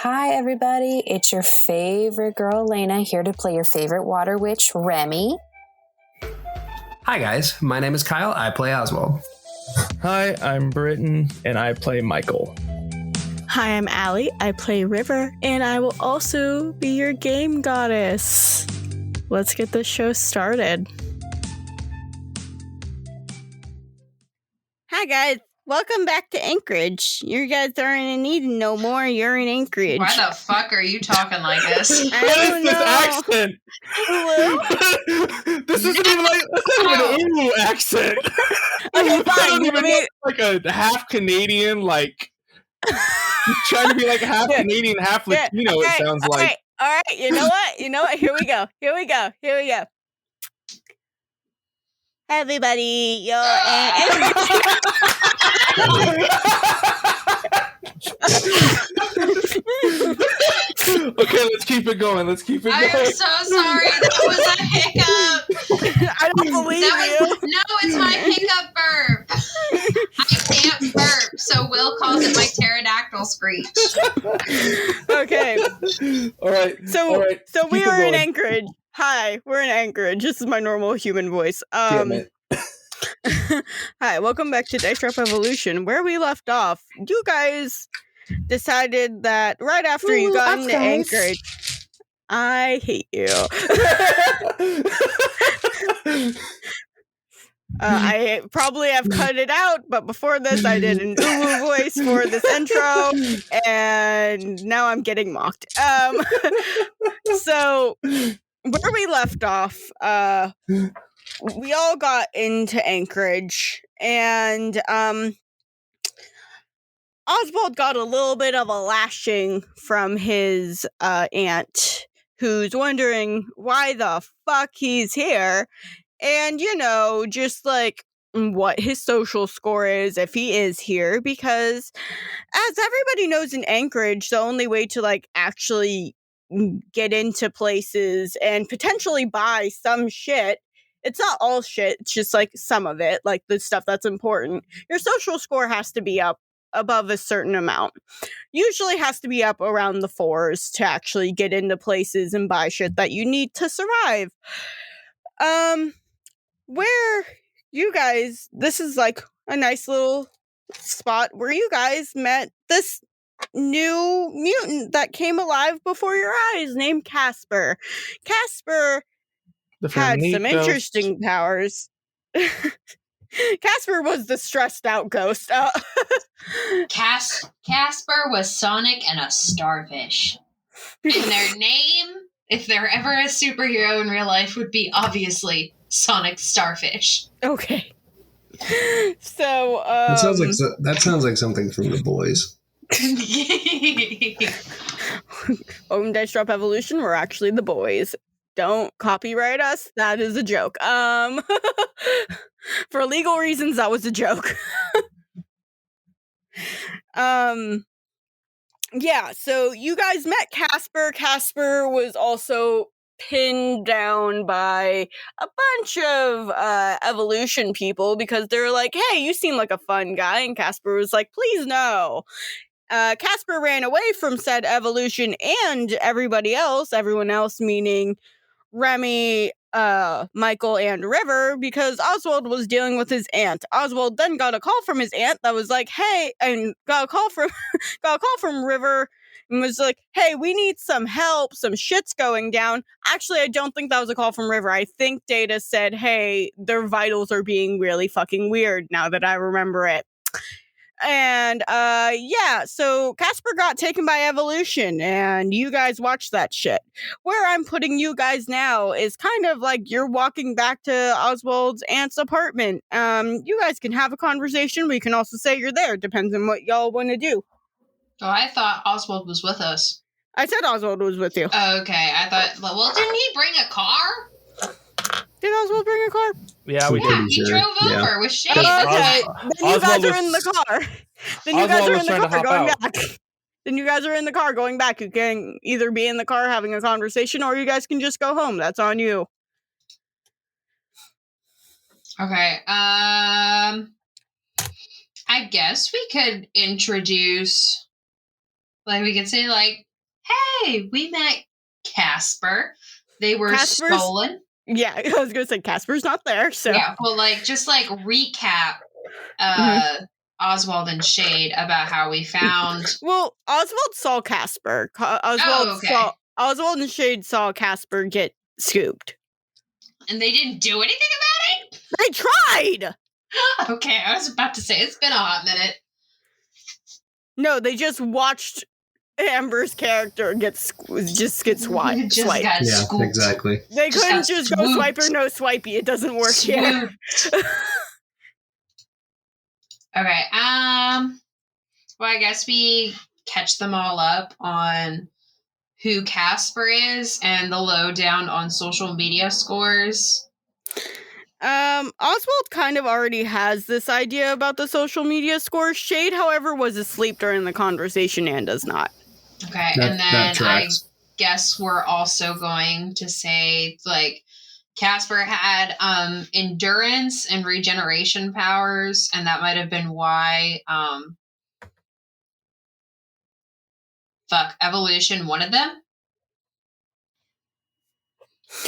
Hi, everybody. It's your favorite girl, Elena, here to play your favorite water witch, Remy. Hi, guys. My name is Kyle. I play Oswald. Hi, I'm Britton, and I play Michael. Hi, I'm Allie. I play River, and I will also be your game goddess. Let's get this show started. Hi, guys. Welcome back to Anchorage. You guys aren't in Eden no more. You're in Anchorage. Why the fuck are you talking like this? I What is this accent? This isn't even like an Ulu accent. Okay, fine. Like a half Canadian, like trying to be like half Canadian, half Latino. Okay, it sounds like. All right. You know what? Here we go. Hey, everybody, Okay, let's keep it going. I am so sorry. That was a hiccup. I don't believe you. No, it's my hiccup burp. I can't burp, so Will calls it my pterodactyl screech. Okay. All right. So we keep are it in going. Anchorage. Hi, we're in Anchorage. This is my normal human voice. Damn it. Hi, welcome back to Dice Drop Evolution. Where we left off, you guys decided that right after you got into Anchorage, I hate you. I probably have cut it out, but before this, I did an Ulu voice for this intro, and now I'm getting mocked. So where we left off, we all got into Anchorage, and Oswald got a little bit of a lashing from his aunt, who's wondering why the fuck he's here, and, just like what his social score is if he is here, because as everybody knows in Anchorage, the only way to like actually get into places and potentially buy some shit, it's not all shit, it's just like some of it, like the stuff that's important, your social score has to be up above a certain amount. Usually has to be up around the 4s to actually get into places and buy shit that you need to survive. Where you guys, this is like a nice little spot where you guys met this new mutant that came alive before your eyes named Casper. Casper had some interesting powers. Casper was the stressed out ghost. Casper was Sonic and a starfish. And their name, if they're ever a superhero in real life, would be obviously Sonic Starfish. Okay. So, That sounds like something from The Boys. Dice Drop Evolution, we're actually the boys. Don't copyright us. That is a joke. For legal reasons, that was a joke. Yeah, so you guys met Casper. Casper was also pinned down by a bunch of evolution people because they're like, hey, you seem like a fun guy. And Casper was like, please no. Casper ran away from said evolution and everyone else meaning Remy, Michael, and River, because Oswald was dealing with his aunt. Oswald then got a call from his aunt that was like, hey, and got a call from River and was like, hey, we need some help, some shit's going down. Actually, I don't think that was a call from River. I think Data said, hey, their vitals are being really fucking weird now that I remember it. And, so Casper got taken by evolution, and you guys watched that shit. Where I'm putting you guys now is kind of like you're walking back to Oswald's aunt's apartment. You guys can have a conversation. We can also say you're there. Depends on what y'all want to do. Oh, I thought Oswald was with us. I said Oswald was with you. Okay, I thought, well, didn't he bring a car? Did Oswald bring a car? Yeah, we did. He drove over with Shane. Okay, then you guys are in the car. Then you guys are in the car going back. Then you guys are in the car going back. You can either be in the car having a conversation, or you guys can just go home. That's on you. Okay, I guess we could introduce, like, we could say, like, hey, we met Casper. They were Casper's- stolen. Yeah, I was gonna say Casper's not there, so Yeah, well, just recap Oswald and Shade about how we found. Well, Oswald saw Casper. Oswald and Shade saw Casper get scooped. And they didn't do anything about it? They tried! Okay, I was about to say, it's been a hot minute. No, they just watched Amber's character get swiped. Just got scooped. Exactly. They Just couldn't got just go swooped. swipe or no swipey. It doesn't work here. Okay, well, I guess we catch them all up on who Casper is and the lowdown on social media scores. Oswald kind of already has this idea about the social media scores. Shade, however, was asleep during the conversation and does not. Okay, and then I guess we're also going to say, like, Casper had endurance and regeneration powers, and that might have been why Evolution wanted them.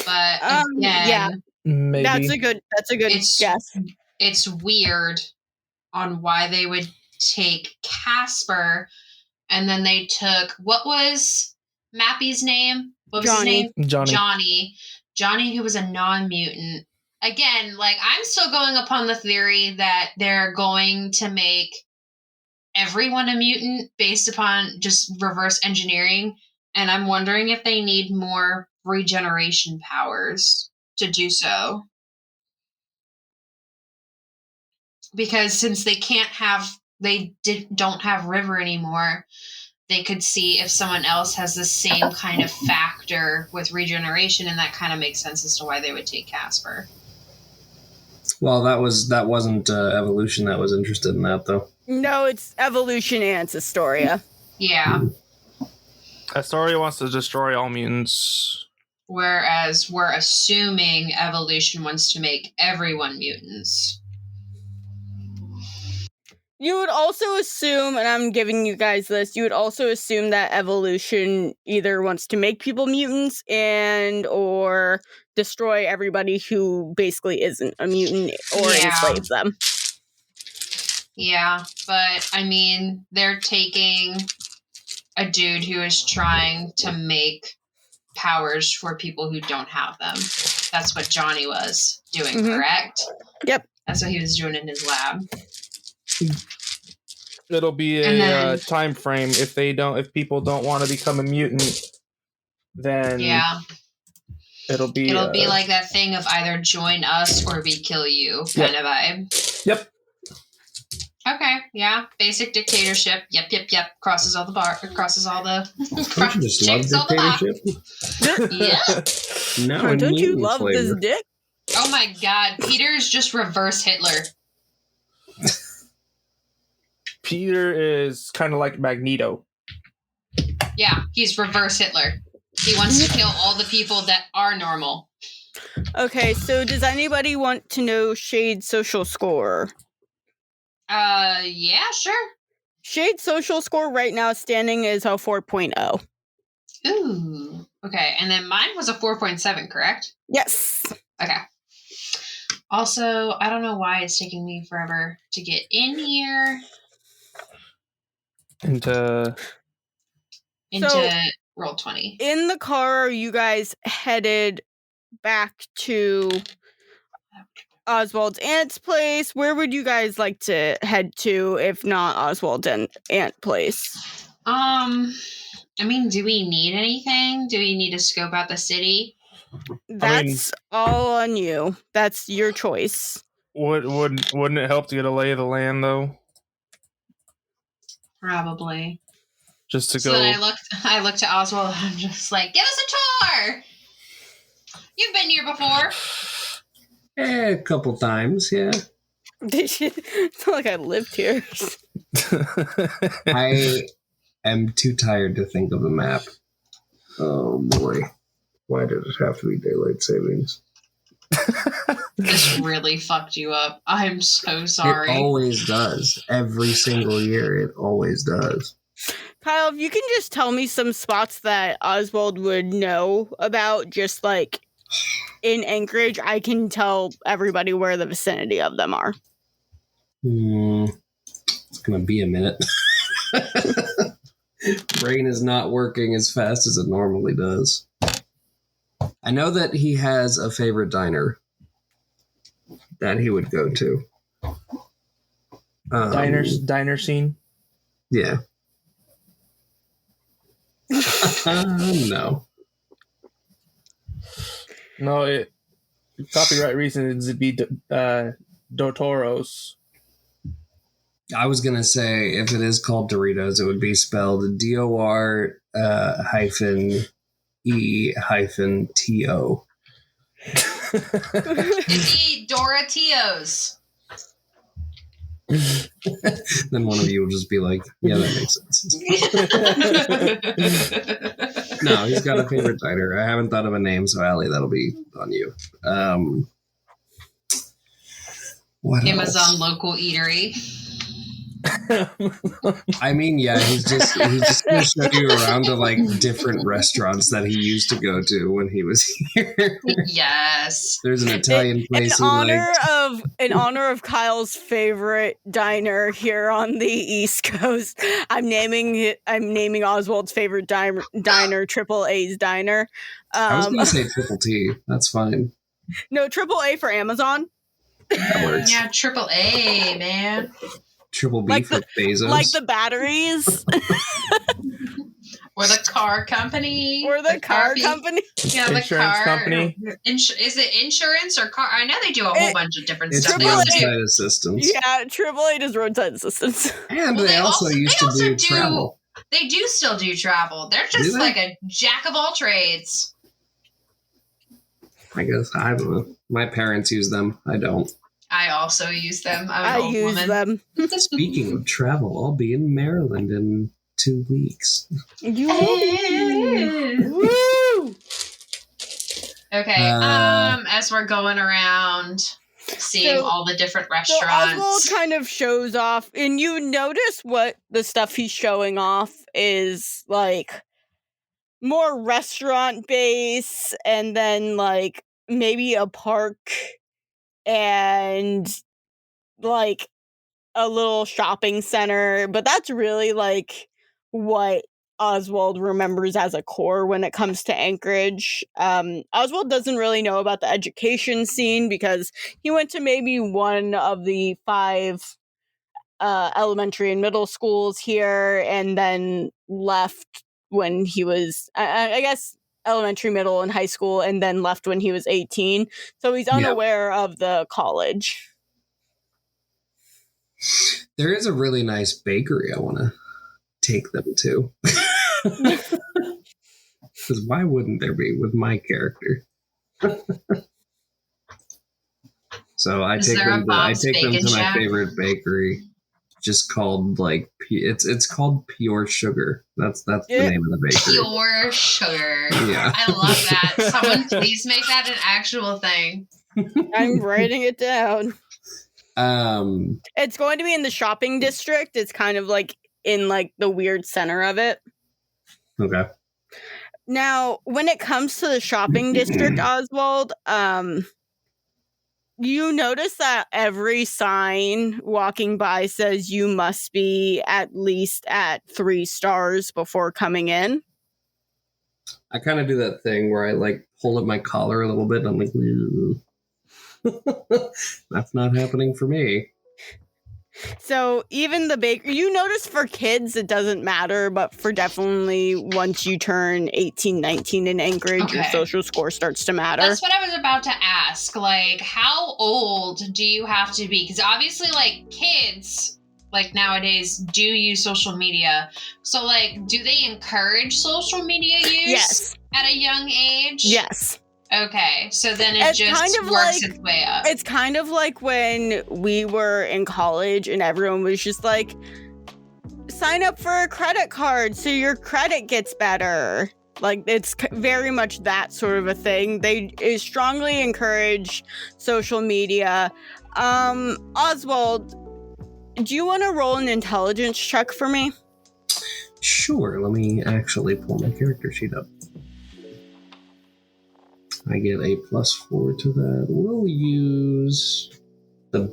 But again, yeah, Maybe. that's a good guess. It's weird on why they would take Casper, and then they took, what was Mappy's name? What was Johnny. his name? Johnny, who was a non-mutant. Again, like, I'm still going upon the theory that they're going to make everyone a mutant based upon just reverse engineering, and I'm wondering if they need more regeneration powers to do so. Because since they don't have River anymore, they could see if someone else has the same kind of factor with regeneration, and that kind of makes sense as to why they would take Casper. Well, that wasn't Evolution that was interested in that, though. No, it's Evolution and it's Astoria. Yeah. Astoria wants to destroy all mutants. Whereas we're assuming Evolution wants to make everyone mutants. You would also assume, and I'm giving you guys this, you would also assume that Evolution either wants to make people mutants and or destroy everybody who basically isn't a mutant or enslave them. Yeah, but I mean, they're taking a dude who is trying to make powers for people who don't have them. That's what Johnny was doing, correct? Yep. That's what he was doing in his lab. It'll be a time frame. If people don't want to become a mutant, then it'll be like that thing of either join us or we kill you kind of vibe. Yep. Okay, yeah, basic dictatorship. Yep. Crosses all the Don't you just love dictatorship? Yeah. No, don't you love this dick? Oh my god, Peter's just reverse Hitler. Peter is kind of like Magneto. Yeah, he's reverse Hitler. He wants to kill all the people that are normal. Okay, so does anybody want to know Shade's social score? Yeah, sure. Shade's social score right now standing is a 4.0. Ooh. Okay, and then mine was a 4.7, correct? Yes. Okay. Also, I don't know why it's taking me forever to get in here. Into Roll20. In the car, are you guys headed back to Oswald's aunt's place? Where would you guys like to head to if not Oswald's aunt place? I mean, do we need anything? Do we need to scope out the city? That's all on you. That's your choice. Wouldn't it help to get a lay of the land though? Probably. Just to so go. Then I looked at Oswald and I'm just like, give us a tour! You've been here before. A couple times, yeah. It's not like I lived here. I am too tired to think of a map. Oh boy. Why did it have to be daylight savings? This really fucked you up. I'm so sorry. It always does. Every single year, it always does. Kyle, if you can just tell me some spots that Oswald would know about, just like in Anchorage, I can tell everybody where the vicinity of them are. It's going to be a minute. Brain is not working as fast as it normally does. I know that he has a favorite diner that he would go to. Diner scene? Yeah. No. No, copyright reasons it'd be Dotoros. I was going to say, if it is called Doritos, it would be spelled DOR -E-TO. It'd be Doratios. Then one of you will just be like, yeah, that makes sense. No, he's got a favorite diner. I haven't thought of a name, so Allie, that'll be on you. What Amazon else? local eatery. I mean, yeah, he's just going to show you around to like different restaurants that he used to go to when he was here. Yes. There's an Italian place in honor of Kyle's favorite diner here on the East Coast. I'm naming Oswald's favorite diner Triple A's Diner. I was going to say Triple T. That's fine. No, Triple A for Amazon. That works. Yeah, Triple A, man. Triple B for Bezos. Like the batteries. Or the car company. Or the car company. Yeah, the insurance car company. Is it insurance or car? I know they do a whole bunch of different it's stuff. They roadside assistance. Yeah, Triple A does roadside assistance. And they also used to do travel. They do still do travel. They're just like a jack of all trades. I guess, I don't know. My parents use them. I don't. I also use them. I use them. Speaking of travel, I'll be in Maryland in 2 weeks. You will. Woo! Okay. As we're going around seeing all the different restaurants. So Oswald kind of shows off, and you notice what the stuff he's showing off is like more restaurant base, and then like maybe a park and like a little shopping center, but that's really like what Oswald remembers as a core when it comes to Anchorage. Oswald doesn't really know about the education scene because he went to maybe one of the 5 elementary and middle schools here, and then left when he was, I guess, elementary, middle, and high school, and then left when he was 18. So he's unaware of the college. There is a really nice bakery I want to take them to. Because why wouldn't there be with my character? So I take them to my favorite bakery, just called like it's called Pure Sugar. That's the name of the bakery. Pure Sugar. Yeah, I love that. Someone please make that an actual thing. I'm writing it down. It's going to be in the shopping district. It's kind of like in like the weird center of it. Okay. Now, when it comes to the shopping district, Oswald, you notice that every sign walking by says you must be at least at 3 stars before coming in. I kind of do that thing where I like pull up my collar a little bit and I'm like, that's not happening for me. So even the bakery, you notice for kids it doesn't matter, but for definitely once you turn 18, 19 in Anchorage, your social score starts to matter. That's what I was about to ask. Like, how old do you have to be? Because obviously, like, kids, like, nowadays do use social media. So, like, do they encourage social media use at a young age? Yes. Okay, so then it just kind of works its way up. It's kind of like when we were in college and everyone was just like, sign up for a credit card so your credit gets better. Like, it's very much that sort of a thing. They strongly encourage social media. Oswald, do you want to roll an intelligence check for me? Sure, let me actually pull my character sheet up. I get a +4 to that. We'll use the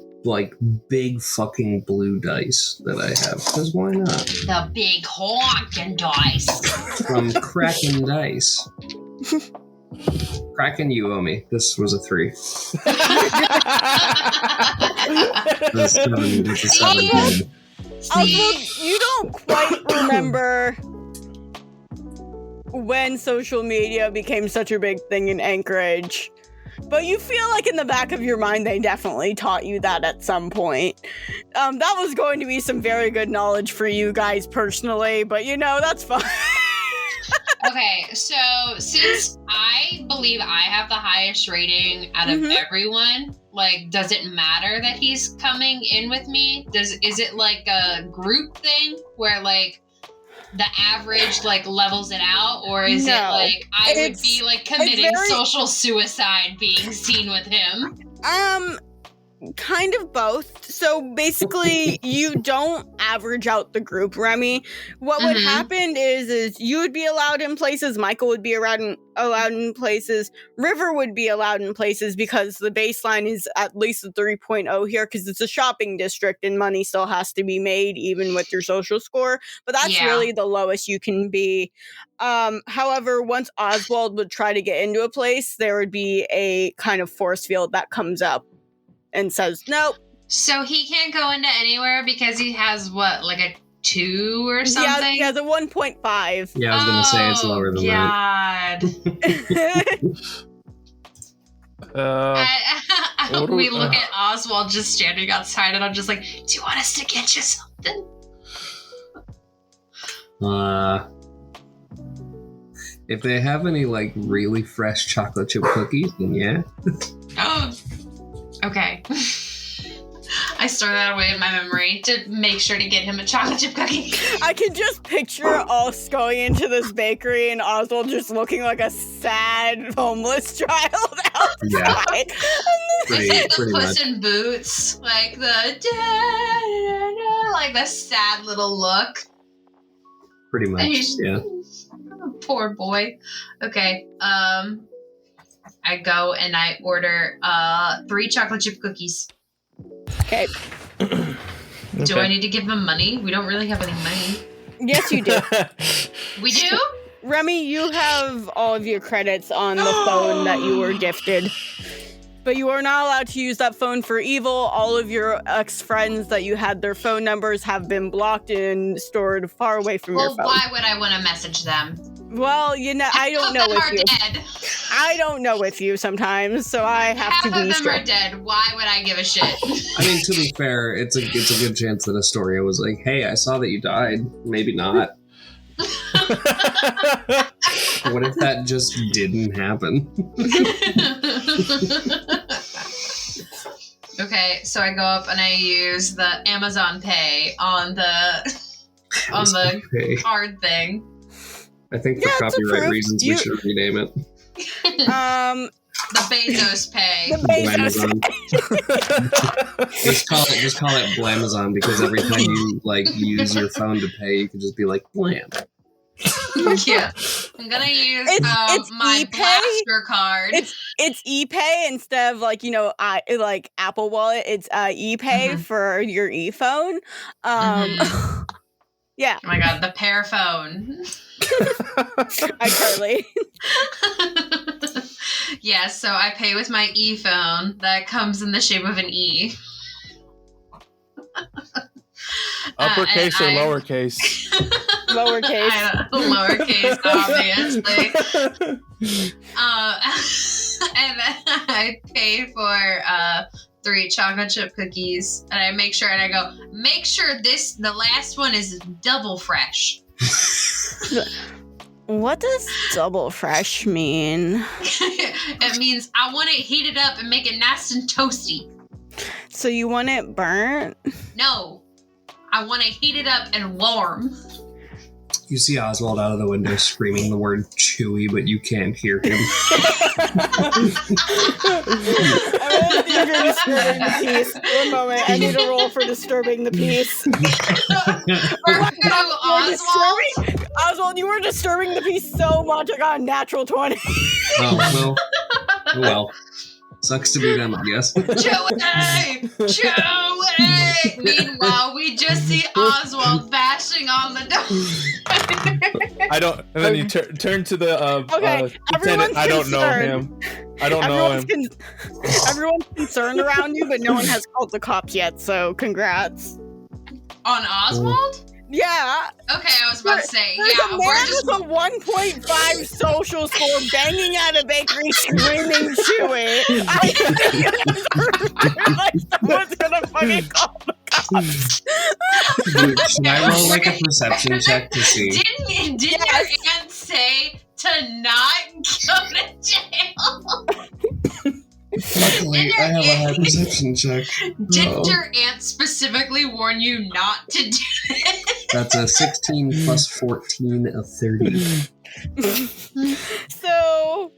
big fucking blue dice that I have, because why not? The big honking dice. From Kraken Dice. Kraken, you owe me. This was a 3. That's a 7. Oswald, you don't quite remember when social media became such a big thing in Anchorage. But you feel like in the back of your mind, they definitely taught you that at some point. That was going to be some very good knowledge for you guys personally, but that's fine. Okay, so since I believe I have the highest rating out of everyone, does it matter that he's coming in with me? Is it like a group thing where the average levels it out, or is it I would be committing social suicide being seen with him? Kind of both. So basically, you don't average out the group, Remy. What would happen is you would be allowed in places, Michael would be allowed in places, River would be allowed in places, because the baseline is at least a 3.0 here, because it's a shopping district and money still has to be made even with your social score. But that's really the lowest you can be. However, once Oswald would try to get into a place, there would be a kind of force field that comes up and says, nope. So he can't go into anywhere because he has a 2 or something? Yeah, he has a 1.5. Yeah, I was going to say it's lower than that. We look at Oswald just standing outside, and I'm just like, do you want us to get you something? If they have any really fresh chocolate chip cookies, then yeah. Okay. I store that away in my memory to make sure to get him a chocolate chip cookie. I can just picture us going into this bakery and Oswald just looking like a sad homeless child outside. Yeah. The Puss in Boots, the sad little look. Pretty much, yeah. Poor boy. Okay, I go and I order 3 chocolate chip cookies. Okay. Do I need to give him money? We don't really have any money. Yes, you do. We do? Remy, you have all of your credits on the phone that you were gifted. But you are not allowed to use that phone for evil. All of your ex-friends that you had their phone numbers have been blocked and stored far away from your phone. Well, why would I want to message them? Well, I don't know with you. Dead. I don't know with you sometimes, so I have to be Half of them are dead. Why would I give a shit? I mean, to be fair, it's a good chance that Astoria was like, hey, I saw that you died. Maybe not. What if that just didn't happen? Okay, so I go up and I use the Amazon Pay on the card thing. I think for copyright reasons we should rename it. The Bezos Pay. Just call it Blamazon, because every time you use your phone to pay, you can just be like Blam. Yeah, I'm gonna use my Blaster card. It's ePay instead of Apple Wallet. It's ePay for your ePhone. Yeah. Oh my god, the pear phone. iCarly. Yeah, so I pay with my ePhone that comes in the shape of an E. Uppercase or lowercase? Lowercase. Lowercase, obviously. And then I pay for 3 chocolate chip cookies, and I make sure the last one is double fresh. What does double fresh mean? It means I want it heated up and make it nice and toasty. So you want it burnt? No. I want it heated up and warm. You see Oswald out of the window screaming the word chewy, but you can't hear him. I really think you're disturbing the peace. One moment, I need a roll for disturbing the peace. Oswald Oswald, you were disturbing the peace so much. I got a natural 20. Oh, well. Sucks to be them, I guess. Joey! Meanwhile, we just see Oswald bashing on the door. I don't. And then you turn to the lieutenant. I don't know him. I don't know him. Everyone's concerned around you, but no one has called the cops yet. So, congrats. On Oswald? Yeah. Okay, I was about to say, There's a man we're with a 1.5 social score banging at a bakery screaming chewy. I think like someone's gonna fucking call the cops. Dude, should I roll like a perception check to see? Didn't your aunt say to not go to jail? Luckily, I have a high perception check. Didn't your aunt specifically warn you not to do it? That's a 16 plus 14, a 30. So,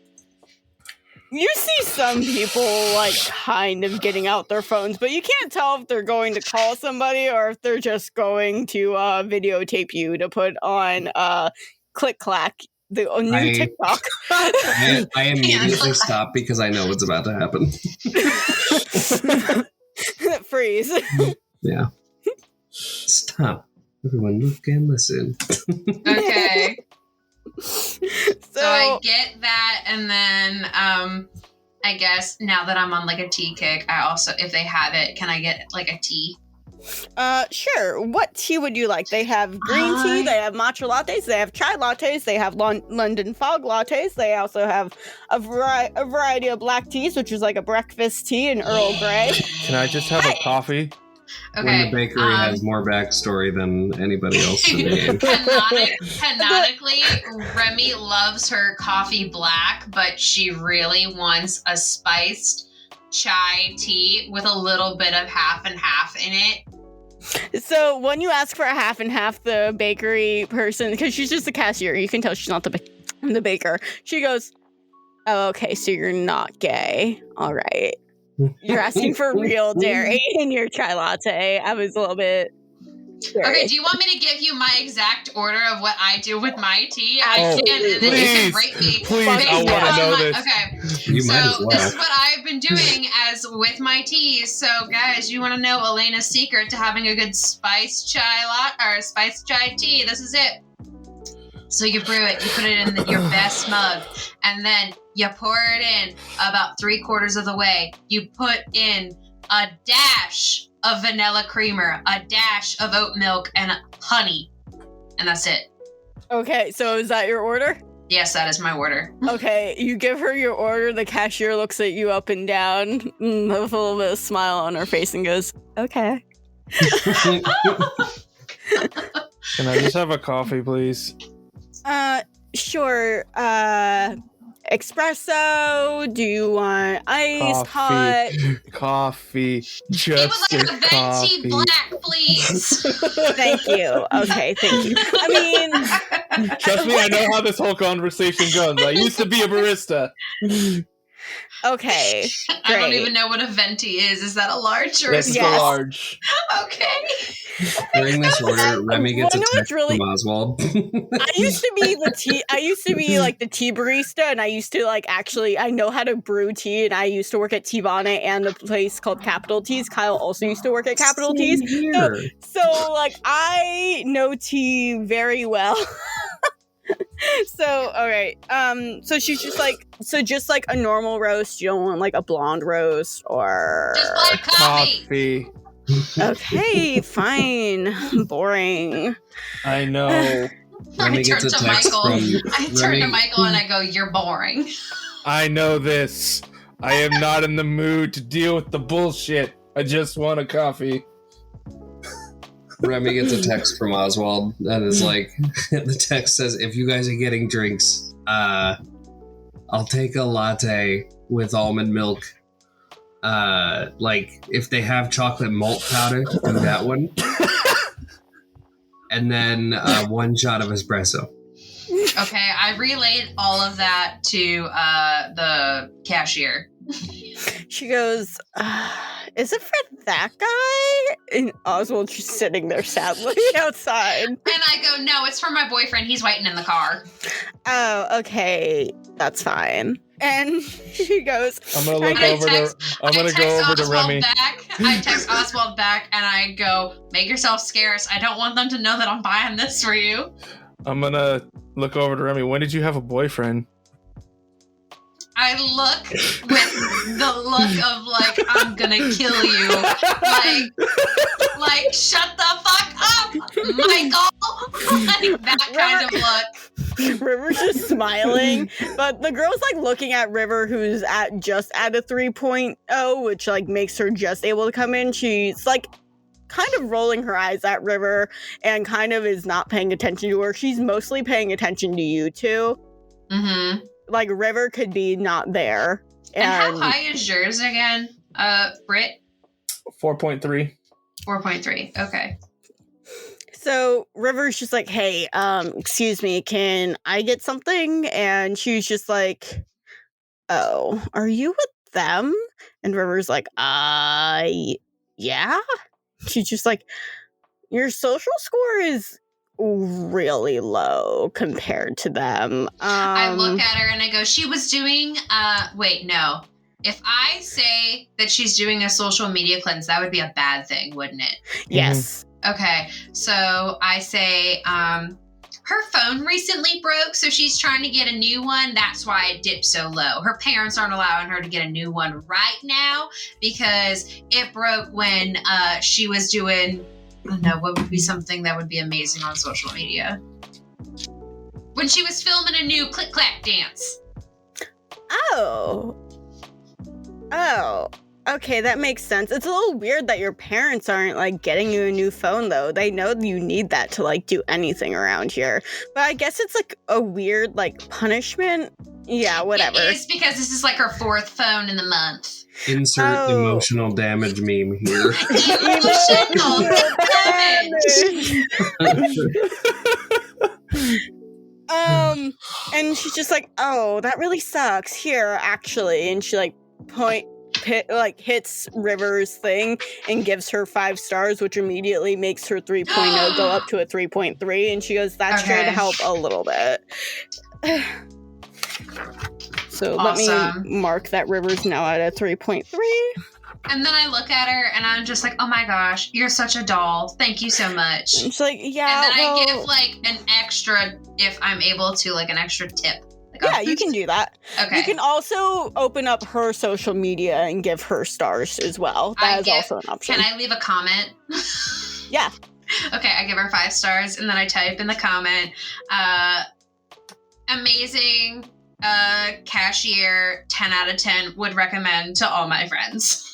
you see some people, like, kind of getting out their phones, but you can't tell if they're going to call somebody or if they're just going to videotape you to put on Click Clack, the new TikTok. I immediately stop because I know what's about to happen. Freeze. Yeah. Stop. Everyone look and listen. Okay. So I get that, and then I guess now that I'm on like a tea kick, I also, if they have it, can I get like a tea? Sure. What tea would you like? They have green tea, they have matcha lattes, they have chai lattes, they have London fog lattes, they also have a variety of black teas, which is like a breakfast tea and Earl Grey. Can I just have a coffee? Okay. When the bakery has more backstory than anybody else in the game. Canonically, Remy loves her coffee black, but she really wants a spiced chai tea with a little bit of half and half in it. So when you ask for a half and half, the bakery person, because she's just the cashier, you can tell she's not the baker. She goes, "Oh, okay, so you're not gay. All right. You're asking for real dairy in your chai latte." I was a little bit... Okay, do you want me to give you my exact order of what I do with my tea? I can, and then please, you can rate me. Please, I want to know this. Okay, You might as so well. this is what I've been doing as with my teas. So, guys, you want to know Elena's secret to having a good spiced chai or spiced chai tea? This is it. So you brew it, you put it in your best mug, and then you pour it in about 3/4 of the way. You put in a dash of vanilla creamer, a dash of oat milk, and honey. And that's it. Okay, so is that your order? Yes, that is my order. Okay, you give her your order, the cashier looks at you up and down with a little bit of smile on her face and goes, "Okay." Can I just have a coffee, please? Sure. Espresso? Do you want iced, hot? Coffee. He would Just like a a venti coffee. black, please. Thank you. Okay, thank you. I mean... Trust me, I know how this whole conversation goes. I used to be a barista. Okay, I great. don't even know what a venti is. Is that a large or a That's small? the large. Okay. During this order, Remy gets a text from Oswald. I used to be like the tea barista, and I used to I know how to brew tea, and I used to work at Teavana and a place called Capital Teas. Kyle also used to work at Capital Teas. So I know tea very well. So, all right. So she's just like a normal roast. You don't want like a blonde roast or Just black coffee. Okay, fine. Boring. I know. Remy I turn gets a to text Michael. from I turn to Remy. Michael and I go, "You're boring." I know this. I am not in the mood to deal with the bullshit. I just want a coffee. Remy gets a text from Oswald that is like, the text says, "If you guys are getting drinks, I'll take a latte with almond milk. Like, if they have chocolate malt powder, do that one. And then 1 shot of espresso." Okay, I relayed all of that to the cashier. She goes, is it for that guy? And Oswald's just sitting there sadly outside. And I go, no, it's for my boyfriend. He's waiting in the car. Oh, okay. That's fine. And she goes, I'm gonna go over to Remy. I text Oswald back and I go, make yourself scarce. I don't want them to know that I'm buying this for you. I'm gonna look over to Remy. When did you have a boyfriend? I look with the look of like, I'm gonna kill you. Like shut the fuck up, Michael. Like that kind of look. River's just smiling, but the girl's like looking at River, who's just at a 3.0, which like makes her just able to come in. She's like kind of rolling her eyes at River and kind of is not paying attention to her. She's mostly paying attention to you two. Mm-hmm. Like River could be not there. And how high is yours again, Britt? 4.3. 4.3. Okay. So River's just like, hey, excuse me, can I get something? And she's just like, oh, are you with them? And River's like, yeah. She's just like, your social score is really low compared to them. I look at her and I go, she was doing, wait, no. If I say that she's doing a social media cleanse, that would be a bad thing, wouldn't it? Yes. Okay, so I say, her phone recently broke, so she's trying to get a new one. That's why it dipped so low. Her parents aren't allowing her to get a new one right now because it broke when she was doing, I don't know, what would be something that would be amazing on social media? When she was filming a new click-clack dance. Oh, okay, that makes sense. It's a little weird that your parents aren't, like, getting you a new phone, though. They know you need that to, like, do anything around here. But I guess it's, like, a weird, like, punishment. Yeah, whatever. It is because this is, like, her 4th phone in the month. Insert emotional damage meme here. Emotional damage! And she's just like, oh, that really sucks. Here, actually. And she, like, hits River's thing and gives her 5 stars, which immediately makes her 3.0 go up to a 3.3. And she goes, that should help a little bit. So awesome. Let me mark that River's now at a 3.3. And then I look at her and I'm just like, oh my gosh, you're such a doll. Thank you so much. And she's like, yeah. And then I give like an extra, if I'm able to, like an extra tip. Like, yeah, you can do that. Okay. You can also open up her social media and give her stars as well. That is also an option. Can I leave a comment? Yeah. Okay, I give her 5 stars and then I type in the comment, amazing cashier, 10 out of 10, would recommend to all my friends.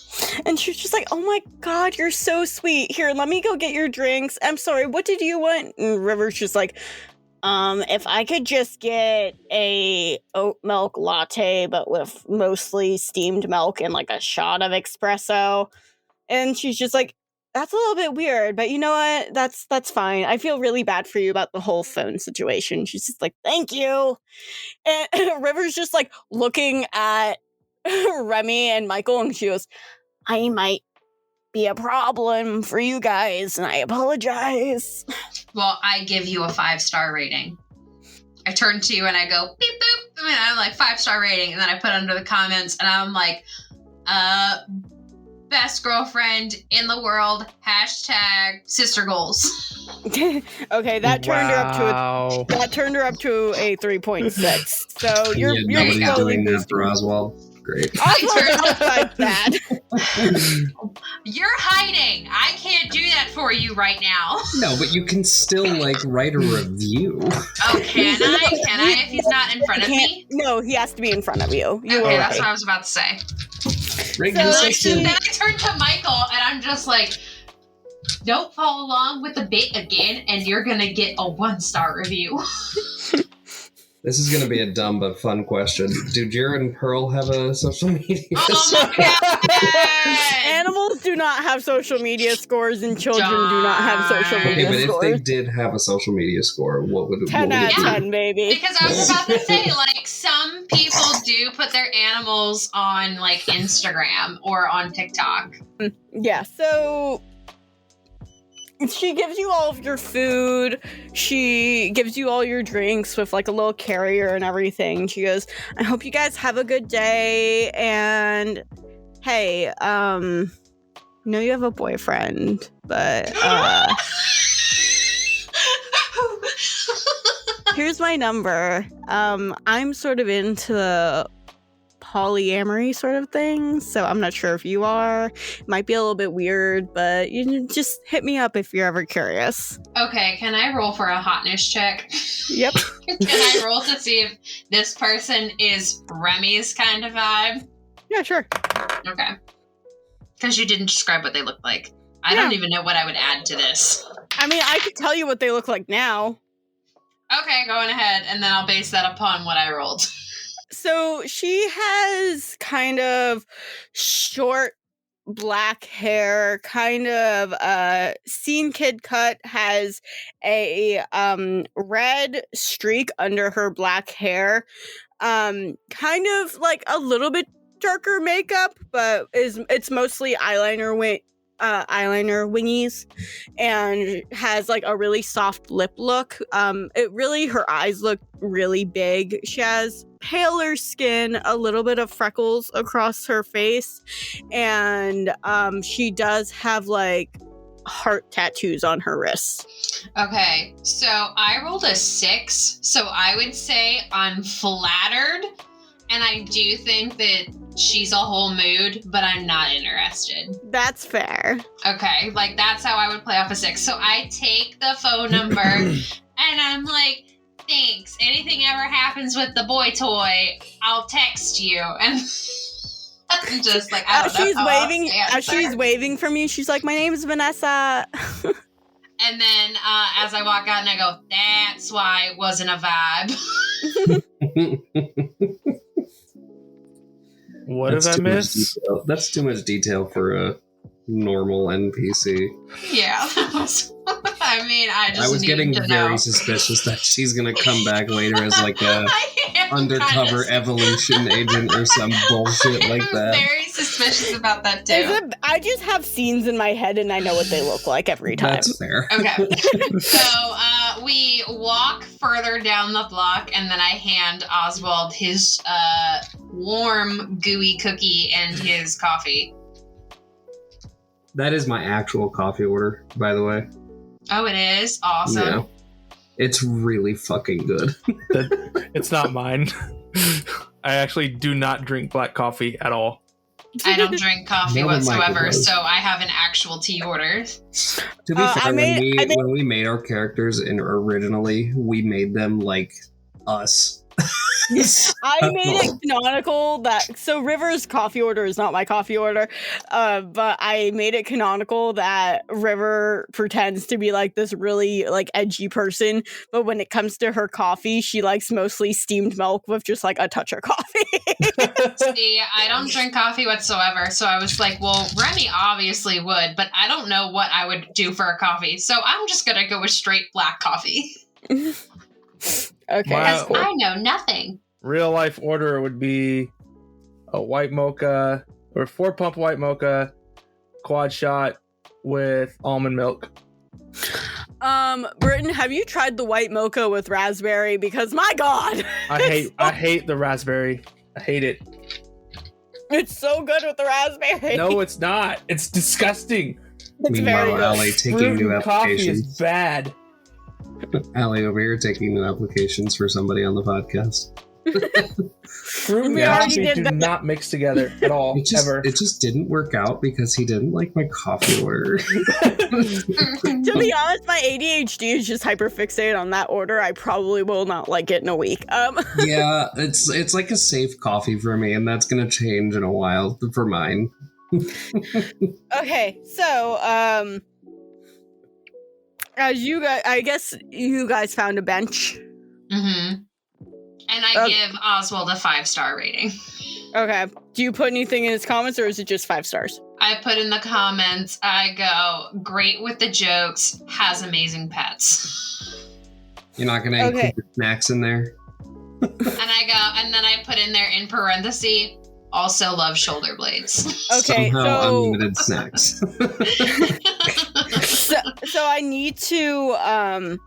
And she's just like, oh my god, you're so sweet. Here, let me go get your drinks. I'm sorry, what did you want? And River's just like, if I could just get a oat milk latte, but with mostly steamed milk and like a shot of espresso. And she's just like, that's a little bit weird, but you know what? That's fine. I feel really bad for you about the whole phone situation. She's just like, thank you. And River's just like looking at Remy and Michael, and she goes, I might be a problem for you guys, and I apologize. Well, I give you a 5-star rating. I turn to you and I go, beep, boop. And I'm like, 5-star rating. And then I put under the comments and I'm like, best girlfriend in the world, # sister goals. Okay, that turned her up to a 3.6. So you're nobody's doing that for Oswald. Great. Oswald's not bad. You're hiding. I can't do that for you right now. No, but you can still like write a review. Oh, can I? Can I if he's not in front of me? No, he has to be in front of you. Okay, that's what I was about to say. Right, So then I turn to Michael and I'm just like, don't follow along with the bit again and you're gonna get a 1-star review. This is going to be a dumb but fun question. Do Jared and Pearl have a social media? Oh my God! Animals do not have social media scores, and children do not have social media but scores. if they did have a social media score, what would it be? 10 out of 10, baby. Because I was about to say, like, some people do put their animals on, like, Instagram or on TikTok. Yeah, so she gives you all of your food. She gives you all your drinks with like a little carrier and everything. She goes, I hope you guys have a good day. And hey, I know you have a boyfriend, but here's my number. I'm sort of into the polyamory sort of thing, so I'm not sure if you are. Might be a little bit weird, but you can just hit me up if you're ever curious. Okay, can I roll for a hotness check? Yep. Can I roll to see if this person is Remy's kind of vibe? Yeah, sure. Okay. Because you didn't describe what they look like. I don't even know what I would add to this. I mean, I could tell you what they look like now. Okay, going ahead, and then I'll base that upon what I rolled. So she has kind of short black hair, kind of scene kid cut, has a red streak under her black hair, kind of like a little bit darker makeup, but it's mostly eyeliner wingies, and has like a really soft lip look. Her eyes look really big. She has paler skin, a little bit of freckles across her face, and she does have like heart tattoos on her wrists. Okay, so I rolled a 6, so I would say I'm flattered, and I do think that she's a whole mood, but I'm not interested. That's fair. Okay, like that's how I would play off a 6. So I take the phone number and I'm like, thanks. Anything ever happens with the boy toy, I'll text you. And I'm just like, I don't know. She's waving for me. She's like, my name is Vanessa. And then as I walk out and I go, that's why it wasn't a vibe. What did I miss? That's too much detail for a normal NPC. Yeah. I mean, I was getting very suspicious that she's going to come back later as like a undercover evolution agent or some bullshit like that. I'm very suspicious about that too. I just have scenes in my head and I know what they look like every time. That's fair. Okay. So we walk further down the block and then I hand Oswald his warm, gooey cookie and his coffee. That is my actual coffee order, by the way. Oh, it is? Awesome. Yeah. It's really fucking good. It's not mine. I actually do not drink black coffee at all. I don't drink coffee whatsoever, so I have an actual tea order. To be fair, when we made our characters originally, we made them like us. I made it canonical so River's coffee order is not my coffee order, but I made it canonical that River pretends to be like this really like edgy person, but when it comes to her coffee, she likes mostly steamed milk with just like a touch of coffee. See, I don't drink coffee whatsoever, so I was like, well, Remy obviously would, but I don't know what I would do for a coffee, so I'm just gonna go with straight black coffee. Okay, because I know nothing. Real life order would be a white mocha or 4-pump white mocha, quad shot with almond milk. Britton, have you tried the white mocha with raspberry? Because my God, I hate the raspberry. I hate it. It's so good with the raspberry. No, it's not. It's disgusting. It's very good. Allie taking new coffee applications. Is bad. Allie over here taking new applications for somebody on the podcast. Fruit and coffee do not mix together at all. It just didn't work out because he didn't like my coffee order. To be honest, my ADHD is just hyper fixated on that order. I probably will not like it in a week. Yeah, it's like a safe coffee for me, and that's gonna change in a while for mine. Okay, so as you guys, I guess you guys found a bench. Mm-hmm. I give Oswald a 5-star rating. Okay. Do you put anything in his comments, or is it just 5 stars? I put in the comments, I go, great with the jokes, has amazing pets. You're not going to include the snacks in there? And then I put in there in parentheses, also love shoulder blades. Okay, Somehow unlimited snacks. so I need to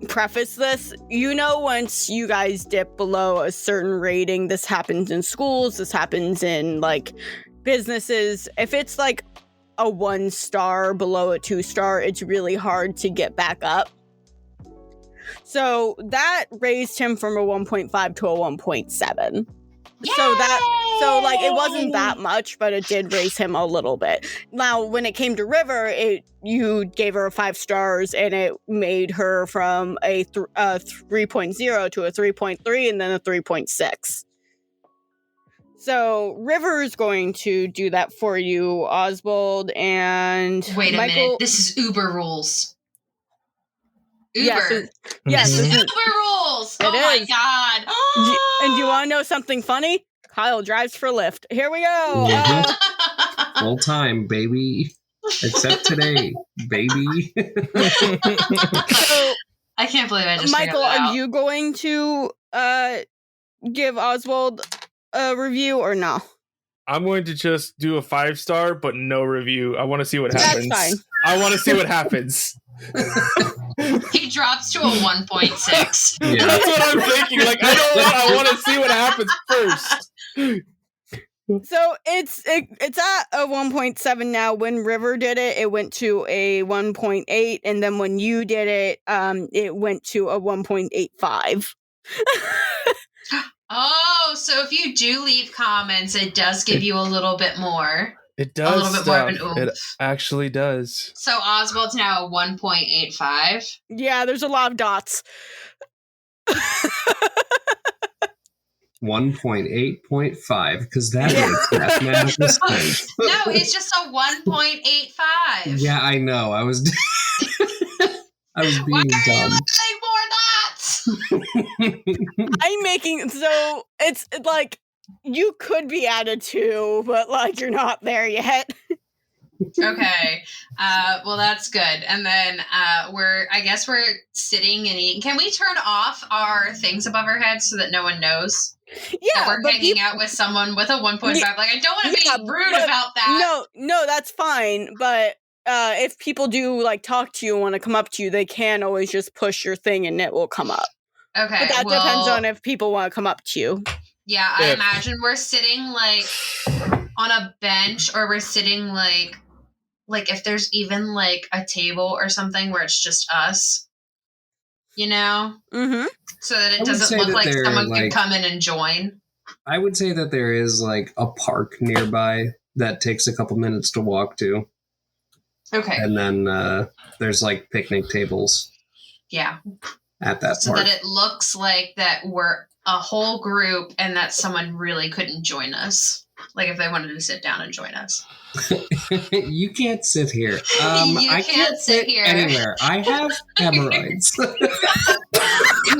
preface this. Once you guys dip below a certain rating, this happens in schools, this happens in like businesses. If it's like a 1 star below a 2 star, it's really hard to get back up. So that raised him from a 1.5 to a 1.7. So like it wasn't that much, but it did raise him a little bit. Now, when it came to River, you gave her 5 stars, and it made her from a 3.0 to a 3.3, and then a 3.6. So River's going to do that for you, Oswald, and wait a Michael. minute. This is Uber rules. Uber. Yes, This is Uber rules. Oh my god. And do you want to know something funny? Kyle drives for Lyft. Here we go. Full time, baby. Except today, baby. So, I can't believe I just Michael, are you going to give Oswald a review or no? I'm going to just do a 5-star, but no review. I want to see what happens. That's fine. I want to see what happens. He drops to a 1.6. Yeah. That's what I'm thinking. Like, I want to see what happens first. So it's at a 1.7 now. When River did it, it went to a 1.8, and then when you did it, it went to a 1.85. Oh, so if you do leave comments, it does give you a little bit more. It does. A little bit more of an oomph. It actually does. So Oswald's now a 1.85. Yeah, there's a lot of dots. 1.8.5, because that makes mathematical sense. No, it's just a 1.85. Yeah, I know. I was being Why are dumb. you adding more dots? I'm making so it's like you could be at a 2, but like you're not there yet. Okay. Well, that's good. And then we're sitting and eating. Can we turn off our things above our heads so that no one knows? Yeah, that we're hanging out with someone with a 1.5. Like, I don't want to be rude about that. No, that's fine. But if people do like talk to you and want to come up to you, they can always just push your thing and it will come up. Okay. But that depends on if people want to come up to you. Yeah, I imagine we're sitting like on a bench, or we're sitting like if there's even like a table or something where it's just us, Mm-hmm. so that it doesn't look like someone could come in and join. I would say that there is like a park nearby that takes a couple minutes to walk to. Okay. And then there's like picnic tables. Yeah. At that so park. that it looks like that we're a whole group and that someone really couldn't join us. Like if they wanted to sit down and join us. You can't sit here. I can't sit here anywhere. I have hemorrhoids. You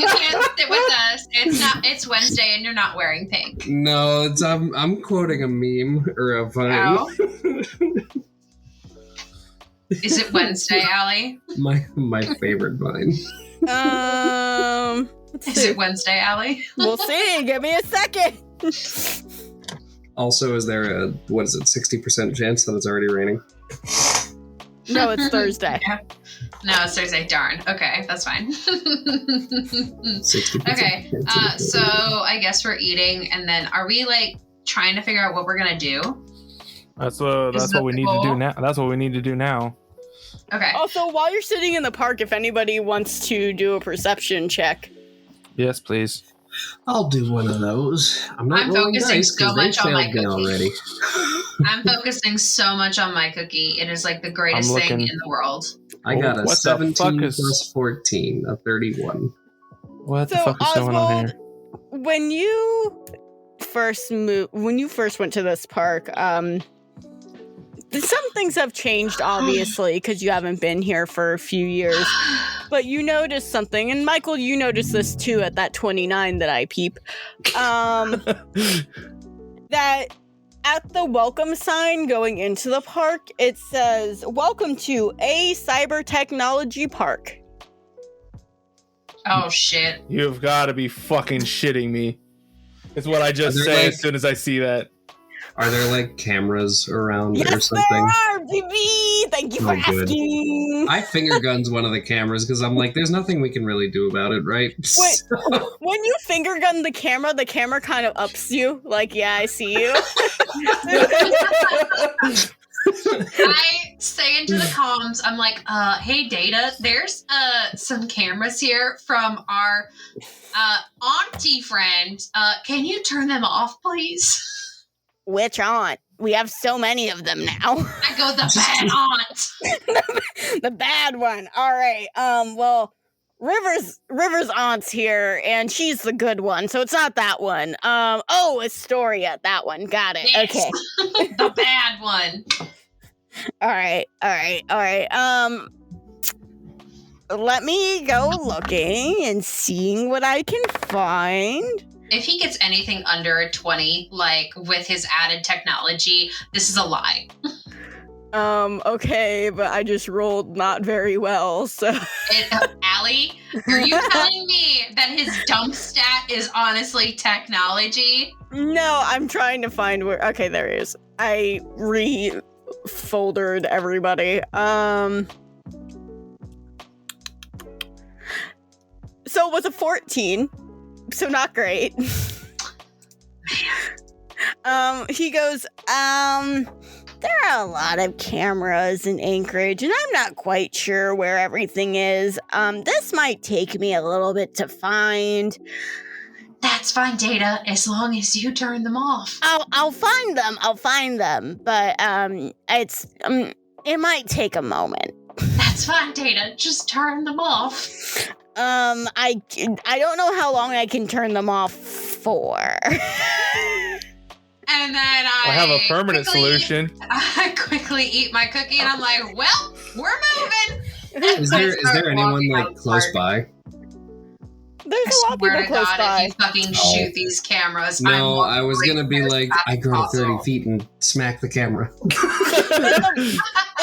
can't sit with us. It's Wednesday and you're not wearing pink. No, I'm quoting a meme or a vine. Oh. Is it Wednesday, Allie? My favorite vine. Is it Wednesday, Allie? We'll see. Give me a second. Also, is there a 60% chance that it's already raining? No, it's Thursday. Yeah. No, it's Thursday. Darn. Okay, that's fine. 60%. Okay, so I guess we're eating, and then are we like trying to figure out what we're gonna do? That's what we need to do now. That's what we need to do now. Okay. Also, while you're sitting in the park, if anybody wants to do a perception check. Yes, please. I'll do one of those. I'm focusing so much on my cookie. Already. I'm focusing so much on my cookie. It is like the greatest thing in the world. I got a 17 plus 14, a 31. What the fuck is going on here? When you first went to this park, some things have changed, obviously, because you haven't been here for a few years. but you notice something, and Michael, you notice this too at that 29 that I peep. That at the welcome sign going into the park, it says, "Welcome to A Cyber Technology Park." Oh, shit. You've got to be fucking shitting me. It's what I just say like, as soon as I see that. Are there like cameras around yes, or something? There are, BB! Thank you for asking. I finger guns one of the cameras because I'm like, there's nothing we can really do about it, right? Wait, when you finger gun the camera kind of ups you. Like, yeah, I see you. I say into the comms, I'm like, hey Data, there's some cameras here from our auntie friend. Can you turn them off, please? Which aunt? We have so many of them now. I go, the bad aunt. The bad one. All right. Well, River's aunt's here, and she's the good one, so it's not that one. Astoria, that one. Got it. Yes. Okay. The bad one. All right. Let me go looking and seeing what I can find. If he gets anything under a 20, like with his added technology, this is a lie. Okay, but I just rolled not very well, so. Allie, are you telling me that his dump stat is honestly technology? No, I'm trying to find where. Okay, there he is. I refoldered everybody. So it was a 14. So not great. He goes, there are a lot of cameras in Anchorage, and I'm not quite sure where everything is. This might take me a little bit to find. That's fine, Data, as long as you turn them off. I'll find them. But it might take a moment. That's fine, Data. Just turn them off. I don't know how long I can turn them off for. And then I have a permanent solution. I quickly eat my cookie, and I'm like, well, we're moving. Is there anyone like close by? There's a lot of people close by. If you fucking shoot these cameras. No, I was gonna be like, I go 30 feet and smack the camera.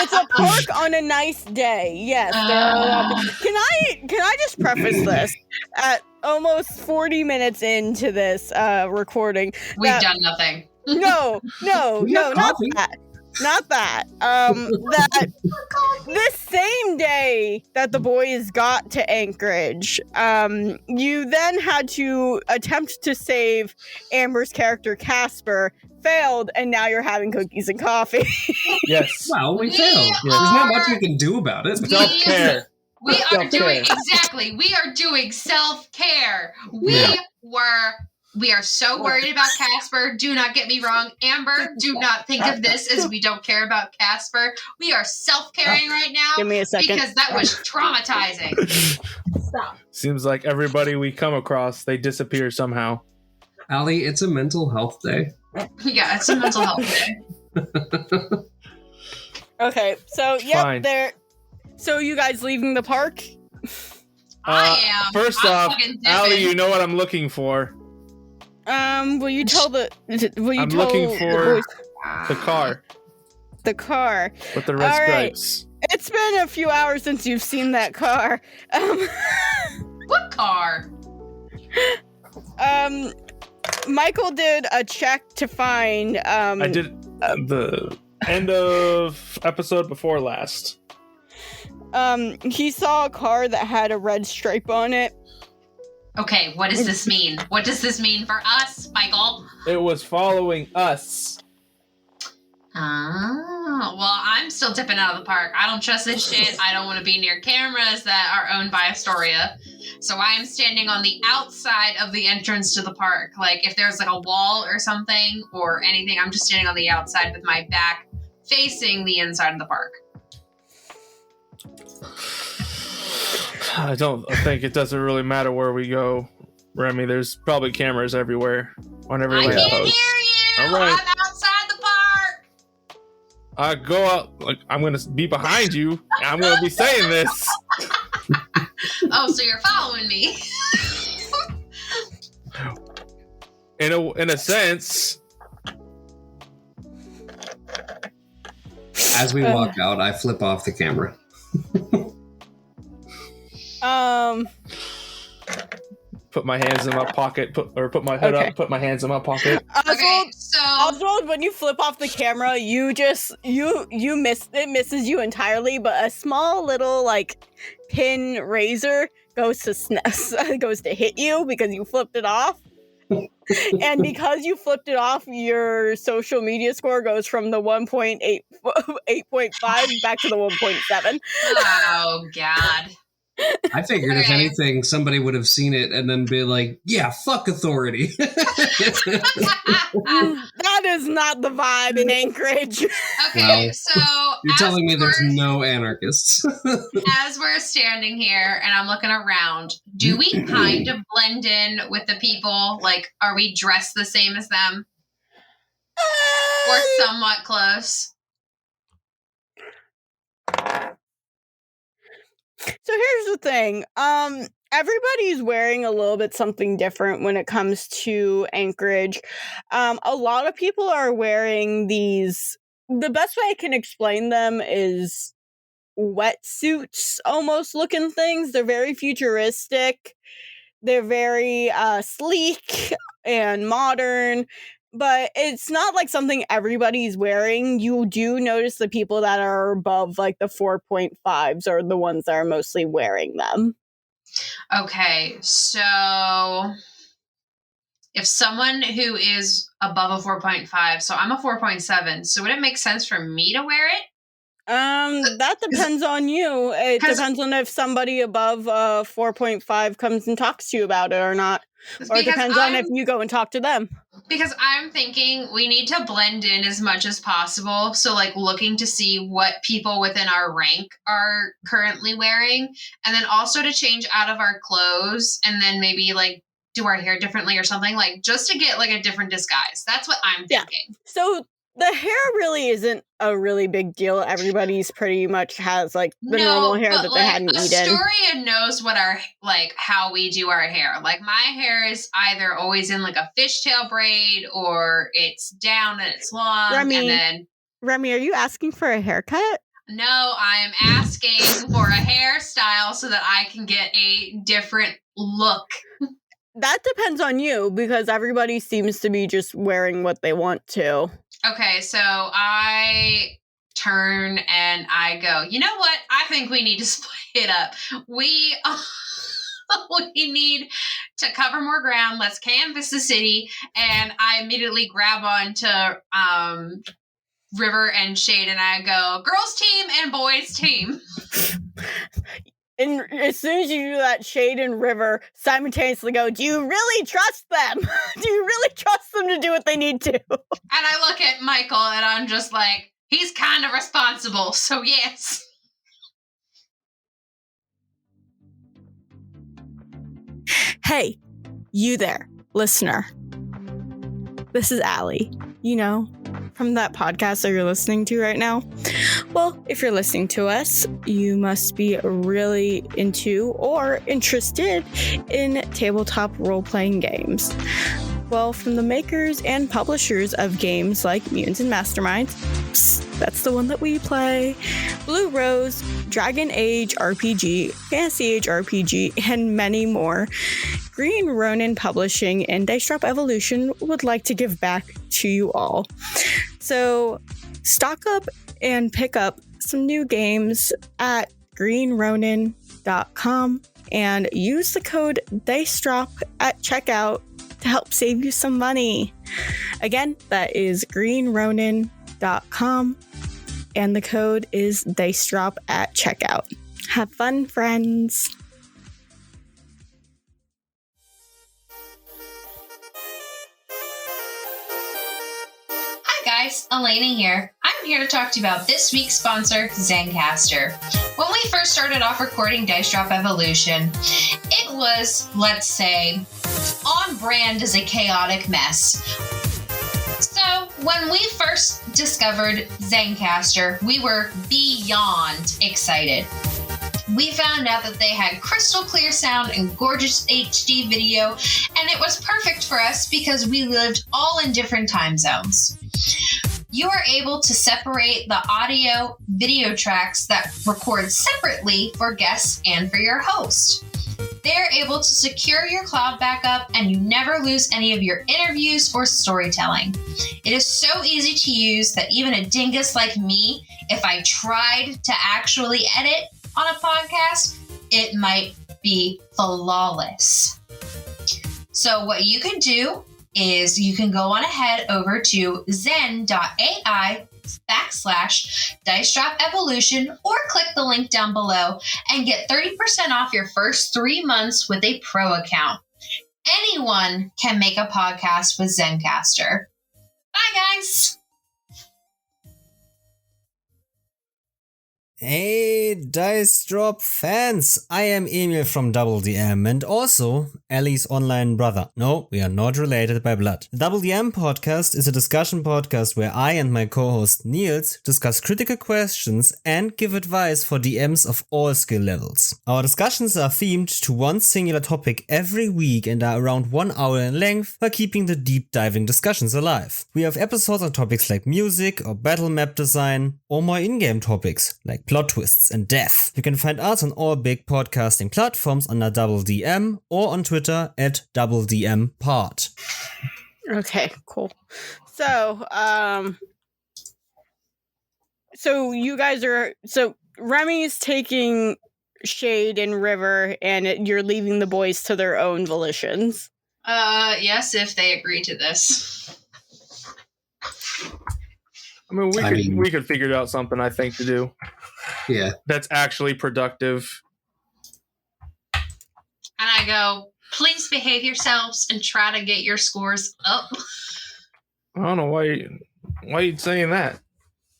It's a park on a nice day. Yes, there are a lot of. Can I just preface this? At almost 40 minutes into this recording, we've done nothing. No, not that. Not that. That this same day that the boys got to Anchorage, you then had to attempt to save Amber's character Casper, failed, and now you're having cookies and coffee. Yes. Well, we failed. There's not much we can do about it. Self-care. We are doing self-care. We are so worried about Casper. Do not get me wrong. Amber, do not think of this as we don't care about Casper. We are self-caring right now. Give me a second. Because that was traumatizing. Stop. Seems like everybody we come across, they disappear somehow. Allie, it's a mental health day. Yeah, it's a mental health day. Okay, so Fine. So you guys leaving the park? I am. First off, Allie, you know what I'm looking for. Will you tell I'm looking for the car. The car. With the red right. stripes. It's been a few hours since you've seen that car. What car? Michael did a check to find. I did the end of episode before last. He saw a car that had a red stripe on it. Okay, what does this mean? What does this mean for us, Michael? It was following us. Oh, well, I'm still dipping out of the park. I don't trust this shit. I don't want to be near cameras that are owned by Astoria. So I am standing on the outside of the entrance to the park. Like, if there's like a wall or something or anything, I'm just standing on the outside with my back facing the inside of the park. I think it doesn't really matter where we go, Remy. There's probably cameras everywhere on every I lamppost. can't hear you. All right. I'm outside the park. Go out. Like, I'm gonna be behind you. And I'm gonna be saying this. Oh, so you're following me. In a sense. As we walk out, I flip off the camera. Put my hands in my pocket, put my hood up, put my hands in my pocket. Oswald, when you flip off the camera, you miss it, misses you entirely, but a small little like pin razor goes to hit you because you flipped it off. And because you flipped it off, your social media score goes from the 8.5 back to the 1.7. Oh God. I figured if anything, somebody would have seen it and then be like, yeah, fuck authority. That is not the vibe in Anchorage. Okay, Well, so you're telling me there's no anarchists. As we're standing here and I'm looking around, do we kind of blend in with the people? Like, are we dressed the same as them? Or somewhat close? So here's the thing. Everybody's wearing a little bit something different when it comes to Anchorage. A lot of people are wearing these. The best way I can explain them is wetsuits almost looking things. They're very futuristic. They're very sleek and modern. But it's not like something everybody's wearing. You do notice the people that are above like the 4.5s are the ones that are mostly wearing them. Okay, so if someone who is above a 4.5, so I'm a 4.7, so would it make sense for me to wear it? That depends on you. It depends on if somebody above 4.5 comes and talks to you about it or not. Or it depends on if you go and talk to them. Because I'm thinking we need to blend in as much as possible. So, like, looking to see what people within our rank are currently wearing. And then also to change out of our clothes and then maybe, like, do our hair differently or something. Like, just to get, like, a different disguise. That's what I'm thinking. Yeah. So the hair really isn't a really big deal. Everybody's pretty much has like the normal hair that they hadn't eaten. Astoria knows what our how we do our hair. Like my hair is either always in like a fishtail braid or it's down and it's long. Remy, are you asking for a haircut? No, I'm asking for a hairstyle so that I can get a different look. That depends on you because everybody seems to be just wearing what they want to. Okay, so I turn and I go, you know what? I think we need to split it up. We need to cover more ground. Let's canvass the city. And I immediately grab onto River and Shade and I go, girls team and boys team. And as soon as you do that, Shade and River simultaneously go, do you really trust them? Do you really trust them to do what they need to? And I look at Michael and I'm just like, he's kind of responsible, so yes. Hey, you there, listener. This is Allie, from that podcast that you're listening to right now. Well, if you're listening to us, you must be really into or interested in tabletop role-playing games. Well, from the makers and publishers of games like Mutants and Masterminds, that's the one that we play, Blue Rose, Dragon Age RPG, Fantasy Age RPG, and many more, Green Ronin Publishing and Dice Drop Evolution would like to give back to you all. So stock up and pick up some new games at greenronin.com and use the code DICEDROP at checkout to help save you some money. Again, that is greenronin.com and the code is DICEDROP at checkout. Have fun, friends. Hi guys, Elena here. I'm here to talk to you about this week's sponsor, Zencastr. When we first started off recording Dice Drop Evolution, it was, let's say, on brand as a chaotic mess. So when we first discovered Zencastr, we were beyond excited. we found out that they had crystal clear sound and gorgeous HD video, and it was perfect for us because we lived all in different time zones. You are able to separate the audio video tracks that record separately for guests and for your host. They're able to secure your cloud backup and you never lose any of your interviews or storytelling. It is so easy to use that even a dingus like me, if I tried to actually edit on a podcast, it might be flawless. So what you can do is you can go on ahead over to zen.ai/Dice Drop Evolution or click the link down below and get 30% off your first 3 months with a pro account. Anyone can make a podcast with Zencastr. Bye, guys. Hey, Dice Drop fans! I am Emil from Double DM and also Ellie's online brother. No, we are not related by blood. The Double DM podcast is a discussion podcast where I and my co-host Niels discuss critical questions and give advice for DMs of all skill levels. Our discussions are themed to one singular topic every week and are around 1 hour in length while keeping the deep diving discussions alive. We have episodes on topics like music or battle map design or more in-game topics like plot twists and death. You can find us on all big podcasting platforms under Double DM or on Twitter at Double DM Pod. Okay, cool. So, so you guys are, so Remy's taking Shade and River and you're leaving the boys to their own volitions. Yes, if they agree to this. I mean, we could figure out something, I think, to do. Yeah. That's actually productive. And I go, please behave yourselves and try to get your scores up. I don't know why you saying that.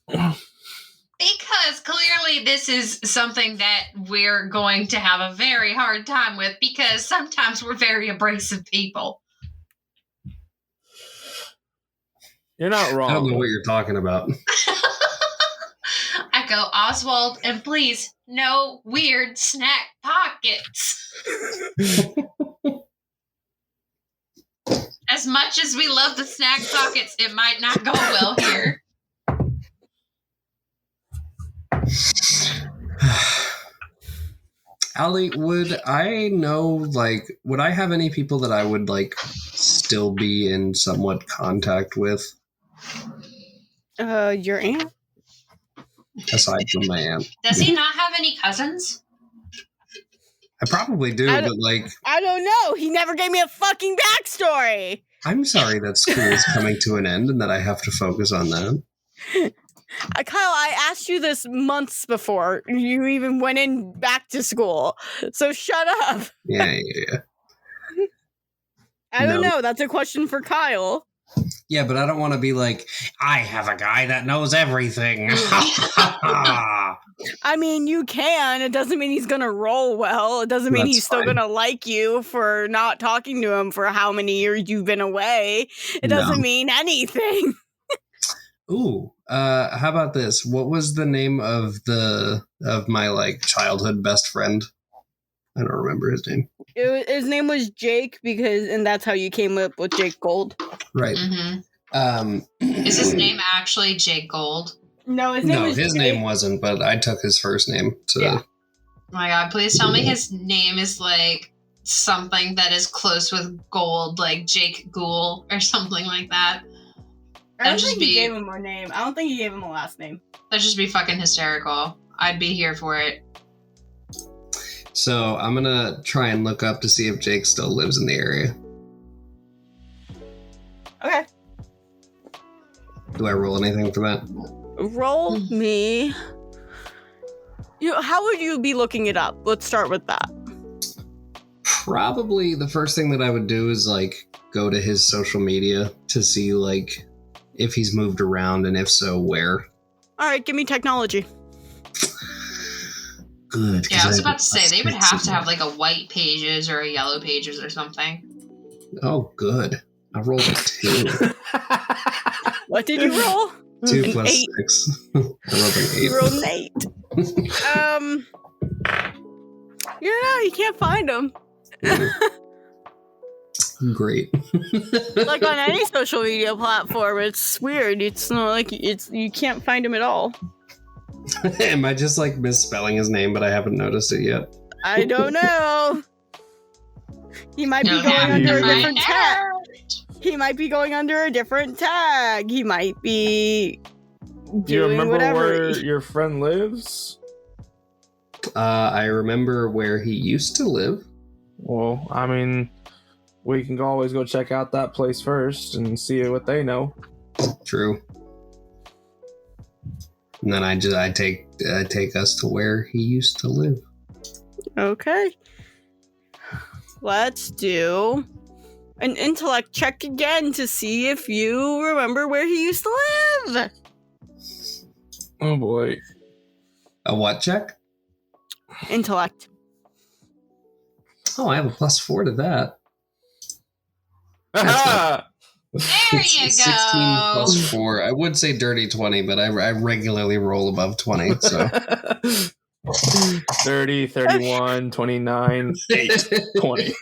Because clearly this is something that we're going to have a very hard time with because sometimes we're very abrasive people. You're not wrong. I don't know what you're talking about. I go, Oswald, and please, no weird snack pockets. As much as we love the snack pockets, it might not go well here. Allie, would I have any people that I would still be in somewhat contact with? Your aunt? Aside from my aunt. Does he not have any cousins? I probably do, I but I don't know. He never gave me a fucking backstory. I'm sorry that school is coming to an end and that I have to focus on that. Kyle, I asked you this months before you even went in back to school. So shut up. Yeah. I don't know. That's a question for Kyle. Yeah, but I don't want to be like, I have a guy that knows everything. I mean, you can. It doesn't mean he's going to roll well. It doesn't mean he's still going to like you for not talking to him for how many years you've been away. It doesn't mean anything. Ooh, how about this? What was the name of my childhood best friend? I don't remember his name. His name was Jake and that's how you came up with Jake Gold. Right. Mm-hmm. Is his name actually Jake Gold? No, his name wasn't, but I took his first name. Oh my god, please tell me his name is something that is close with gold, like Jake Ghoul or something like that. I don't think he gave him a name. I don't think he gave him a last name. That'd just be fucking hysterical. I'd be here for it. So I'm gonna try and look up to see if Jake still lives in the area. Okay. Do I roll anything for that? Roll me. How would you be looking it up? Let's start with that. Probably the first thing that I would do is go to his social media to see if he's moved around and if so, where. All right, give me technology. Good. Yeah, I was about to say they would have to have a white pages or a yellow pages or something. Oh, good. I rolled a 2. What did you roll? 2 an plus 8. 6. I rolled an 8. You rolled an 8. You can't find him. Great. Like on any social media platform, it's weird. It's not like you can't find him at all. Am I just like misspelling his name, but I haven't noticed it yet? I don't know. He might be going under a different tag. He might be going under a different tag. He might be doing Do you remember whatever. where your friend lives? I remember where he used to live. Well, I mean, we can always go check out that place first and see what they know. True. And then I take us to where he used to live. Okay. Let's do an intellect check again to see if you remember where he used to live. Oh boy. A what check? Intellect. Oh, I have a +4 to that. There you 16 go. +4. I would say dirty 20, but I regularly roll above 20, so. 30, 31, 29, 8, 20.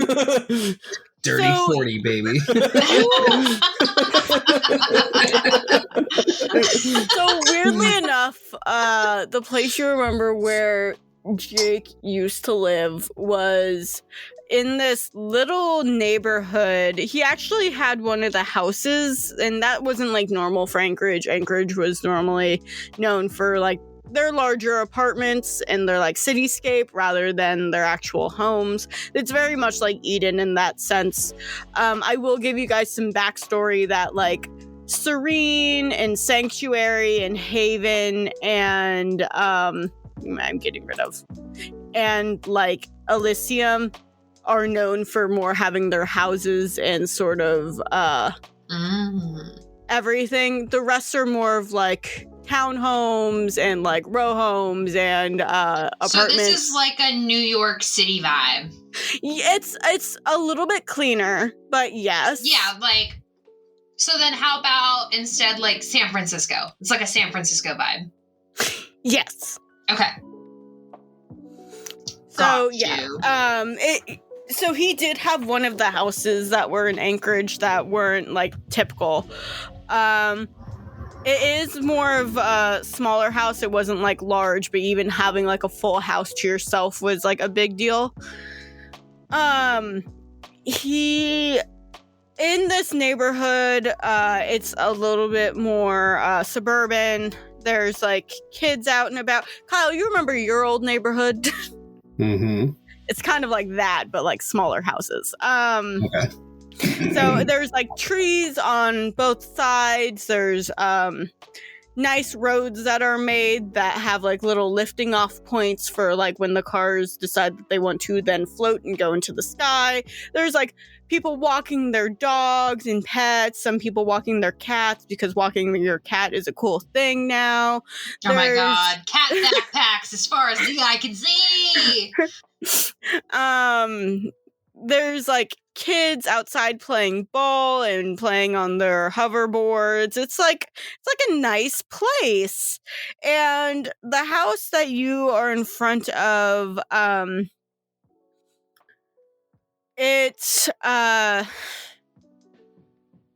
Dirty 40, baby. So weirdly enough, the place you remember where Jake used to live was in this little neighborhood. He actually had one of the houses, and that wasn't like normal for Anchorage. Anchorage was normally known for like their larger apartments and their like cityscape rather than their actual homes. It's very much like Eden in that sense. I will give you guys some backstory that like Serene and Sanctuary and Haven and I'm getting rid of, and like Elysium are known for more having their houses and sort of everything. The rest are more of like townhomes and like row homes and apartments. So this is like a New York City vibe. It's a little bit cleaner, but yes. Yeah, like, so then how about instead like San Francisco? It's like a San Francisco vibe. Yes. Okay. So Got yeah. you. So he did have one of the houses that were in Anchorage that weren't like typical. It is more of a smaller house. It wasn't like large, but even having like a full house to yourself was like a big deal. He in this neighborhood, it's a little bit more suburban. There's like kids out and about. Kyle, you remember your old neighborhood? Mm-hmm. It's kind of like that, but like smaller houses. Okay. So there's like trees on both sides. There's nice roads that are made that have like little lifting off points for like when the cars decide that they want to then float and go into the sky. There's like people walking their dogs and pets, some people walking their cats because walking your cat is a cool thing now. Oh my god, cat backpacks as far as the eye can see. There's like kids outside playing ball and playing on their hoverboards. It's like a nice place. And the house that you are in front of, it's is a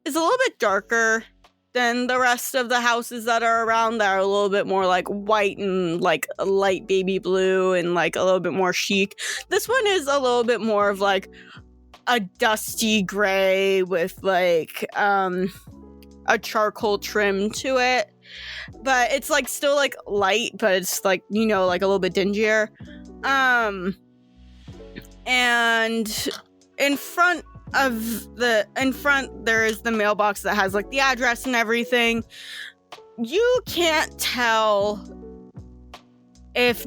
little bit darker than the rest of the houses that are around that are a little bit more like white and like a light baby blue and like a little bit more chic. This one is a little bit more of like a dusty gray with like a charcoal trim to it. But it's like still like light, but it's like, you know, like a little bit dingier. And in front there is the mailbox that has like the address and everything. You can't tell if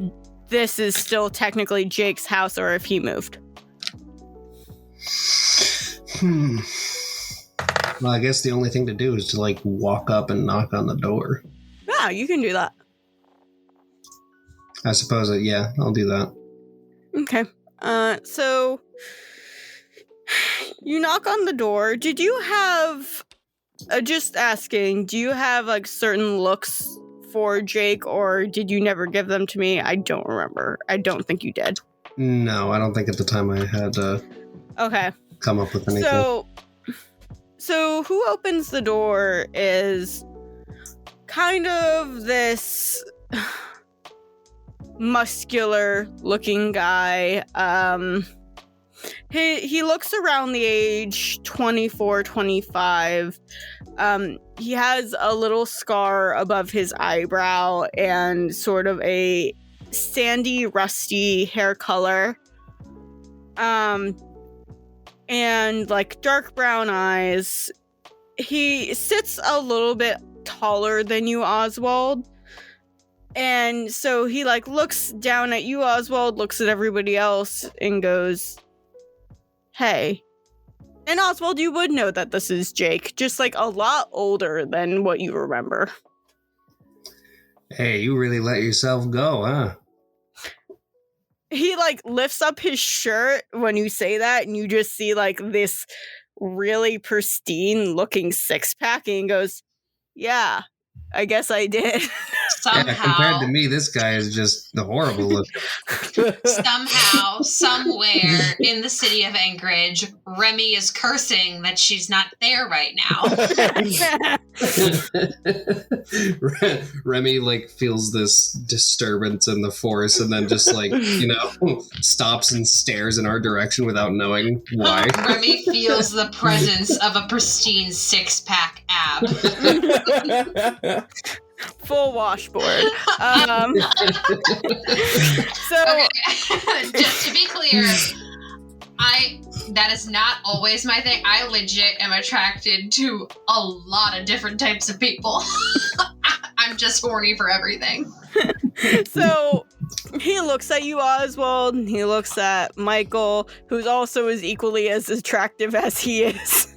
this is still technically Jake's house or if he moved. Well, I guess the only thing to do is to like walk up and knock on the door. Yeah, you can do that. I suppose that, yeah, I'll do that. Okay. So you knock on the door. Did you have, just asking, do you have like certain looks for Jake or did you never give them to me? I don't remember. I don't think you did. No, I don't think at the time I had Okay. come up with anything. So who opens the door is kind of this muscular looking guy. He looks around the age 24, 25. He has a little scar above his eyebrow and sort of a sandy, rusty hair color. And like dark brown eyes. He sits a little bit taller than you, Oswald. And so he like looks down at you, Oswald, looks at everybody else and goes, "Hey." And Oswald, you would know that this is Jake, just like a lot older than what you remember. Hey, you really let yourself go, huh? He like lifts up his shirt when you say that, and you just see like this really pristine looking 6-pack and goes, "Yeah, I guess I did." Somehow. Yeah, compared to me, this guy is just the horrible looking. Somehow, somewhere in the city of Anchorage, Remy is cursing that she's not there right now. Remy like feels this disturbance in the force and then just like, stops and stares in our direction without knowing why. Remy feels the presence of a pristine 6-pack ab. Full washboard. So okay. Just to be clear, that is not always my thing. I legit am attracted to a lot of different types of people. I'm just horny for everything. So he looks at you, Oswald, and he looks at Michael, who's also as equally as attractive as he is.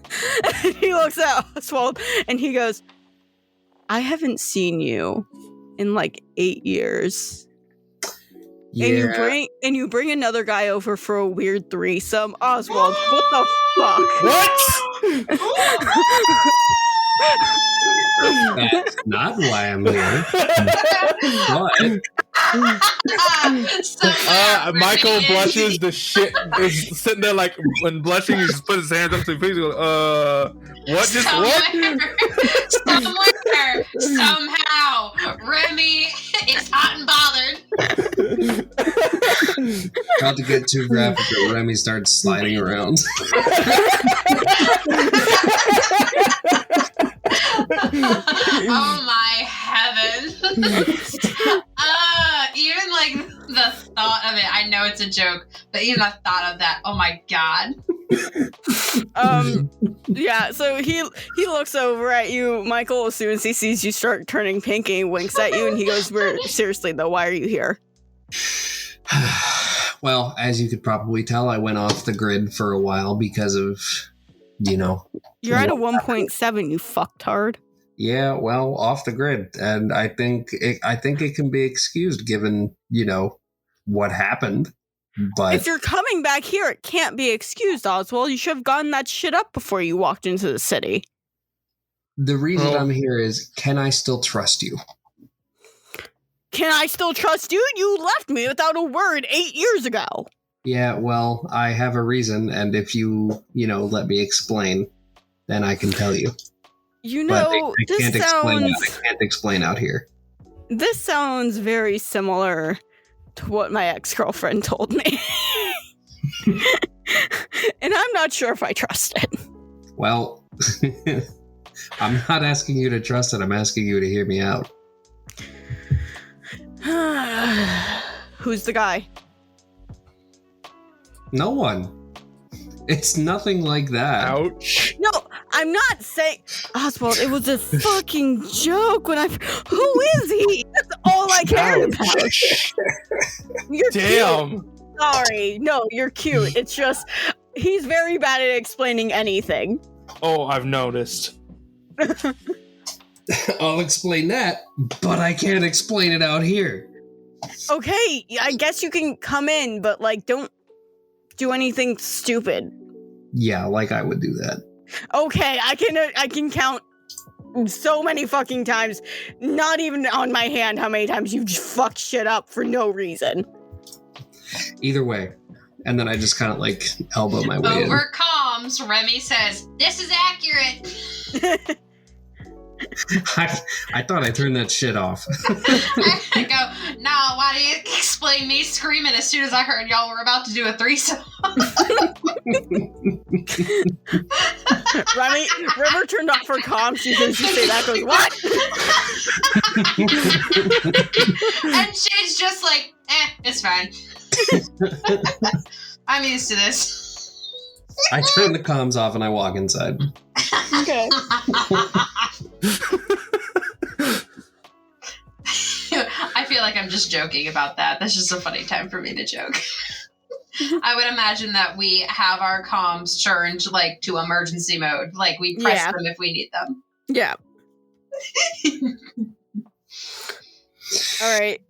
He looks at Oswald and he goes, "I haven't seen you in like 8 years." Yeah. And you bring another guy over for a weird threesome. Oswald, what the fuck? What? That's not why I'm here. But Michael blushes the shit. Is sitting there like when blushing, he just puts his hands up to his face. He goes, what? Just what? Somewhere, somehow, Remy is hot and bothered. not to get too graphic, but Remy starts sliding around. Oh my heaven. Even like the thought of it, I know it's a joke, but even the thought of that, oh my god. Yeah, so he looks over at you, Michael, as soon as he sees you start turning pink, and he winks at you and he goes, seriously though, why are you here?" Well, as you could probably tell, I went off the grid for a while because of, You're at a 1.7, you fucktard. Yeah, well, off the grid, and I think it can be excused given what happened. But if you're coming back here, it can't be excused, Oswald. You should have gotten that shit up before you walked into the city. The reason I'm here is, can I still trust you? Can I still trust you? You left me without a word 8 years ago. Yeah, well, I have a reason, and if you let me explain, then I can tell you. I can't explain out here. This sounds very similar to what my ex-girlfriend told me. And I'm not sure if I trust it. Well, I'm not asking you to trust it. I'm asking you to hear me out. Who's the guy? No one. It's nothing like that. Ouch. No, I'm not saying... Oswald, it was a fucking joke when Who is he? That's all I cared about. You're damn. Cute. Sorry. No, you're cute. It's just... He's very bad at explaining anything. Oh, I've noticed. I'll explain that, but I can't explain it out here. Okay, I guess you can come in, but don't do anything stupid. Yeah, like I would do that. Okay, I can count so many fucking times, not even on my hand, how many times you just fucked shit up for no reason. Either way. And then I just kind of like elbow my way in. Over comms, Remy says, "This is accurate." I thought I turned that shit off. I go, "No, why do you explain me screaming as soon as I heard y'all were about to do a threesome?" River turned off her comms. She hears you say that, goes, "What?" And Shade's just like, it's fine. I'm used to this. I turn the comms off and I walk inside. Okay. I feel like I'm just joking about that. That's just a funny time for me to joke. I would imagine that we have our comms turned like to emergency mode. Like we press them if we need them. Yeah. All right.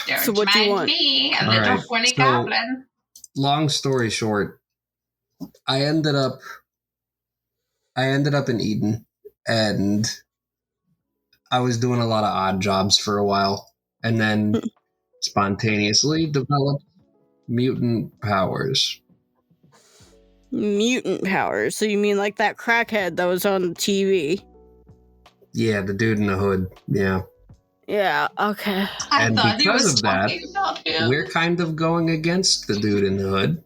Don't so what do you want? Me, a little funny goblin. Long story short, I ended up in Eden, and I was doing a lot of odd jobs for a while, and then spontaneously developed mutant powers. Mutant powers? So you mean like that crackhead that was on the TV? Yeah, the dude in the hood. Yeah. Yeah, okay. And because of that, we're kind of going against the dude in the hood.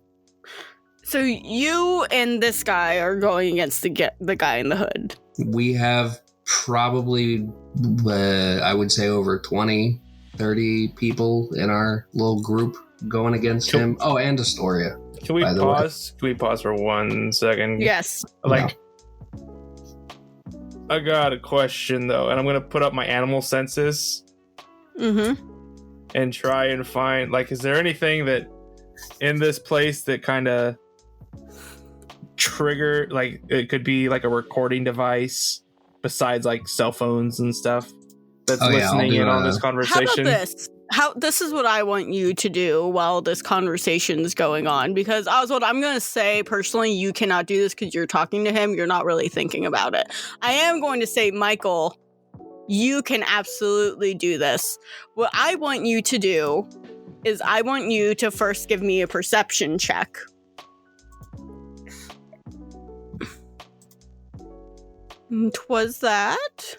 So you and this guy are going against the guy in the hood. We have probably, I would say, over 20, 30 people in our little group going against him. Oh, and Astoria. Can we pause? Can we pause for 1 second? Yes. Like, I got a question though, and I'm gonna put up my animal senses. And try and find, like, is there anything that in this place that kind of trigger, like, it could be like a recording device besides like cell phones and stuff that's listening in on this conversation? How about this? This is what I want you to do while this conversation is going on, because Oswald, I'm going to say personally, you cannot do this because you're talking to him. You're not really thinking about it. I am going to say, Michael, you can absolutely do this. What I want you to do is I want you to first give me a perception check. What was that?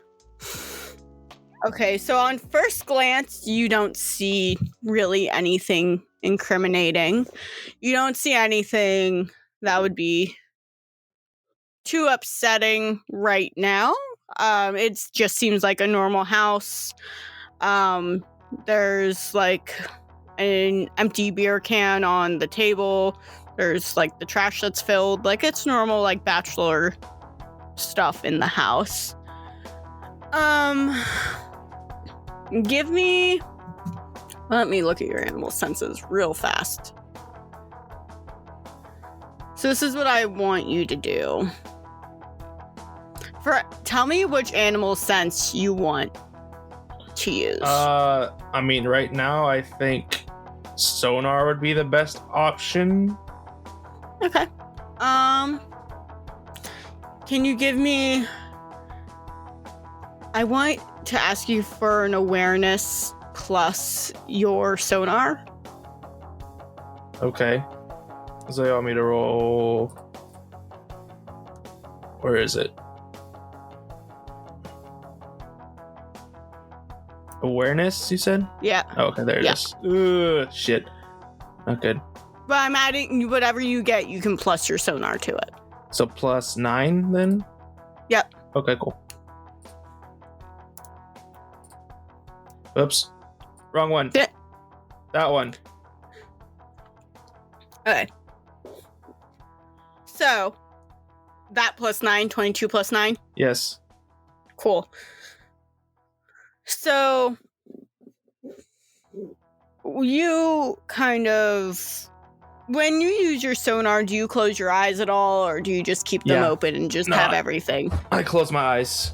Okay, so on first glance, you don't see really anything incriminating. You don't see anything that would be too upsetting right now. It just seems like a normal house. There's like an empty beer can on the table. There's like the trash that's filled. Like it's normal, like bachelor stuff in the house. Let me look at your animal senses real fast. So this is what I want you to do. Tell me which animal sense you want to use. I mean, right now I think sonar would be the best option. Okay. Can you give me... I want to ask you for an awareness plus your sonar. Okay. So you want me to roll... Where is it? Awareness, you said? Yeah. Oh, okay, there it is. Ugh, shit. Not good. But I'm adding whatever you get, you can plus your sonar to it. So +9 then? Yep. Okay, cool. Oops. Wrong one. That one. Okay. So, that +9, 22 +9? Yes. Cool. So, you kind of... When you use your sonar, do you close your eyes at all, or do you just keep them open and just have everything? I close my eyes.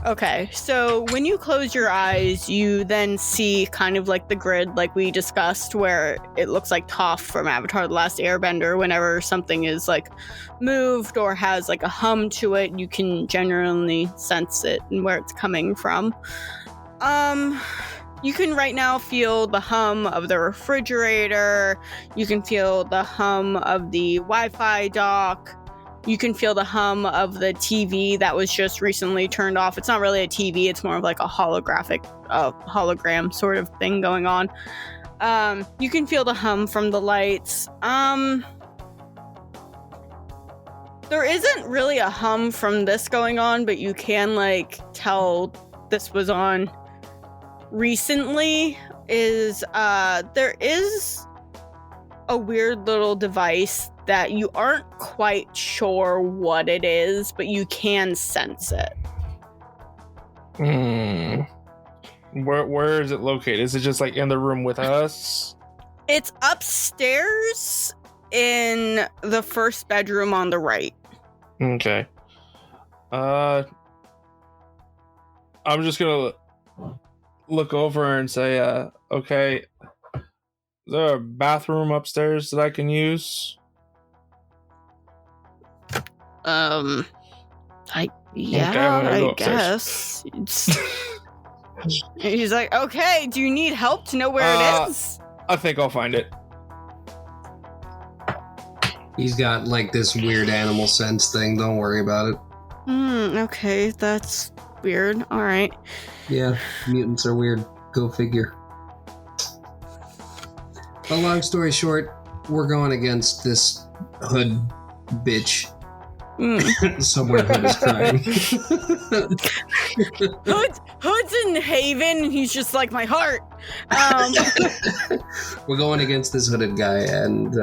Okay, so when you close your eyes, you then see kind of like the grid like we discussed, where it looks like Toph from Avatar The Last Airbender. Whenever something is like moved or has like a hum to it, you can generally sense it and where it's coming from. You can right now feel the hum of the refrigerator. You can feel the hum of the Wi-Fi dock. You can feel the hum of the TV that was just recently turned off. It's not really a TV. It's more of like a hologram sort of thing going on. You can feel the hum from the lights. There isn't really a hum from this going on, but you can like tell this was on recently. There is a weird little device that you aren't quite sure what it is, but you can sense it. Where is it located? Is it just like in the room with us? It's upstairs in the first bedroom on the right. Okay. I'm just gonna look over and say, okay, is there a bathroom upstairs that I can use? I guess. He's like, okay, do you need help to know where it is? I think I'll find it. He's got like this weird animal sense thing. Don't worry about it. Okay, that's weird. All right. Yeah, mutants are weird. Go figure. A long story short, we're going against this hood bitch. Somewhere Hood is crying. Hood's in Haven, and he's just like my heart. We're going against this hooded guy and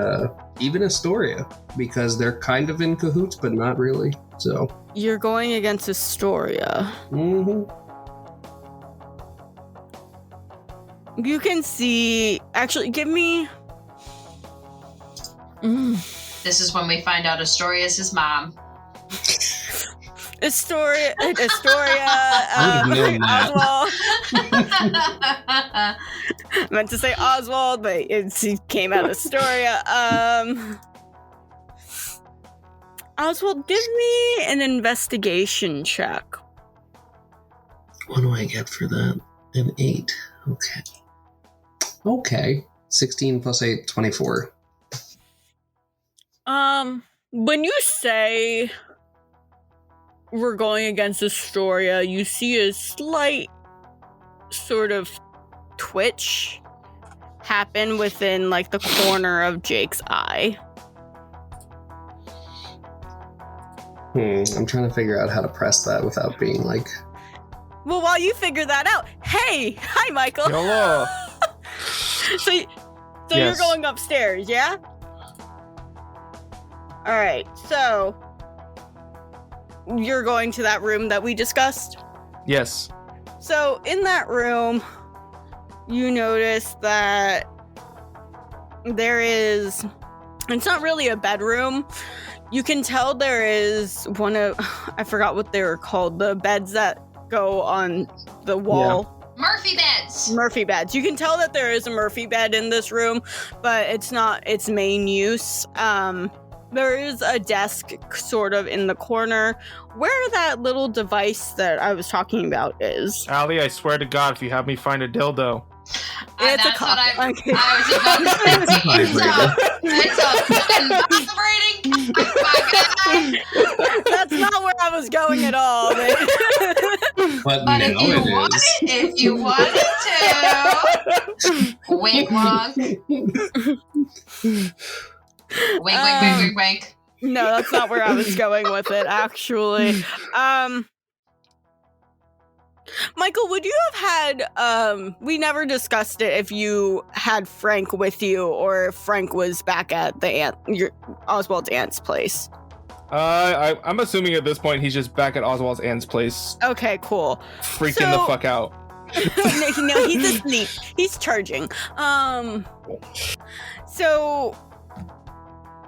even Astoria, because they're kind of in cahoots, but not really. So you're going against Astoria. Mm-hmm. You can see. Actually, give me. This is when we find out Astoria is his mom. Astoria, Oswald. Meant to say Oswald, but he came out of Astoria. Oswald, give me an investigation check. What do I get for that? An 8. Okay. 16 plus 8, 24. When you say we're going against Astoria, you see a slight sort of twitch happen within like the corner of Jake's eye. I'm trying to figure out how to press that without being like... Well, while you figure that out, hey! Hi, Michael! Hello! So Yes. You're going upstairs, yeah? Alright, so... You're going to that room that we discussed? Yes. So, in that room, you notice that there is... It's not really a bedroom. You can tell there is one of... I forgot what they were called. The beds that go on the wall. Yeah. Murphy beds! Murphy beds. You can tell that there is a Murphy bed in this room, but it's not its main use. There is a desk sort of in the corner where that little device that I was talking about is. Allie, I swear to God, if you have me find a dildo. It's that's a what I was about to say. It's a fucking vibrating. That's not where I was going at all. But if you wanted to, wink wonk. Wink, wink, wink, wink, wink. No, that's not where I was going with it, actually. Michael, would you have had, we never discussed it if you had Frank with you or if Frank was back at the Oswald's aunt's place. I'm assuming at this point he's just back at Oswald's aunt's place. Okay, cool. Freaking the fuck out. no, he's asleep. He's charging. So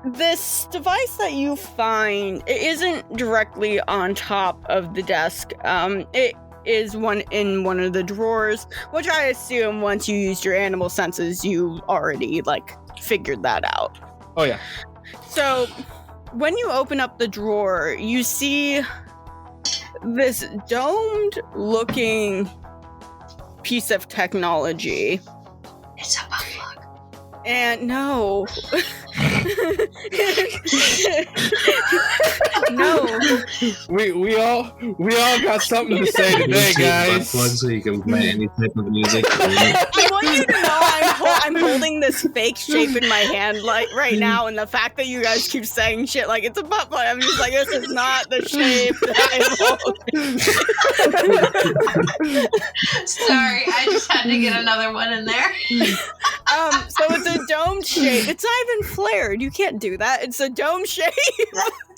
this device that you find, it isn't directly on top of the desk. It is one in one of the drawers, which I assume once you used your animal senses, you already figured that out. Oh yeah. So when you open up the drawer, you see this domed looking piece of technology. It's a butt plug. And no. No. We all got something to say today, guys. Butt plug so you can play any type of music. I want you to know I'm holding this fake shape in my hand like right now, and the fact that you guys keep saying shit like it's a butt plug, I'm just like, this is not the shape that I'm holding. Sorry, I just had to get another one in there. So it's a dome shape. It's not even flared. You can't do that. It's a dome shape.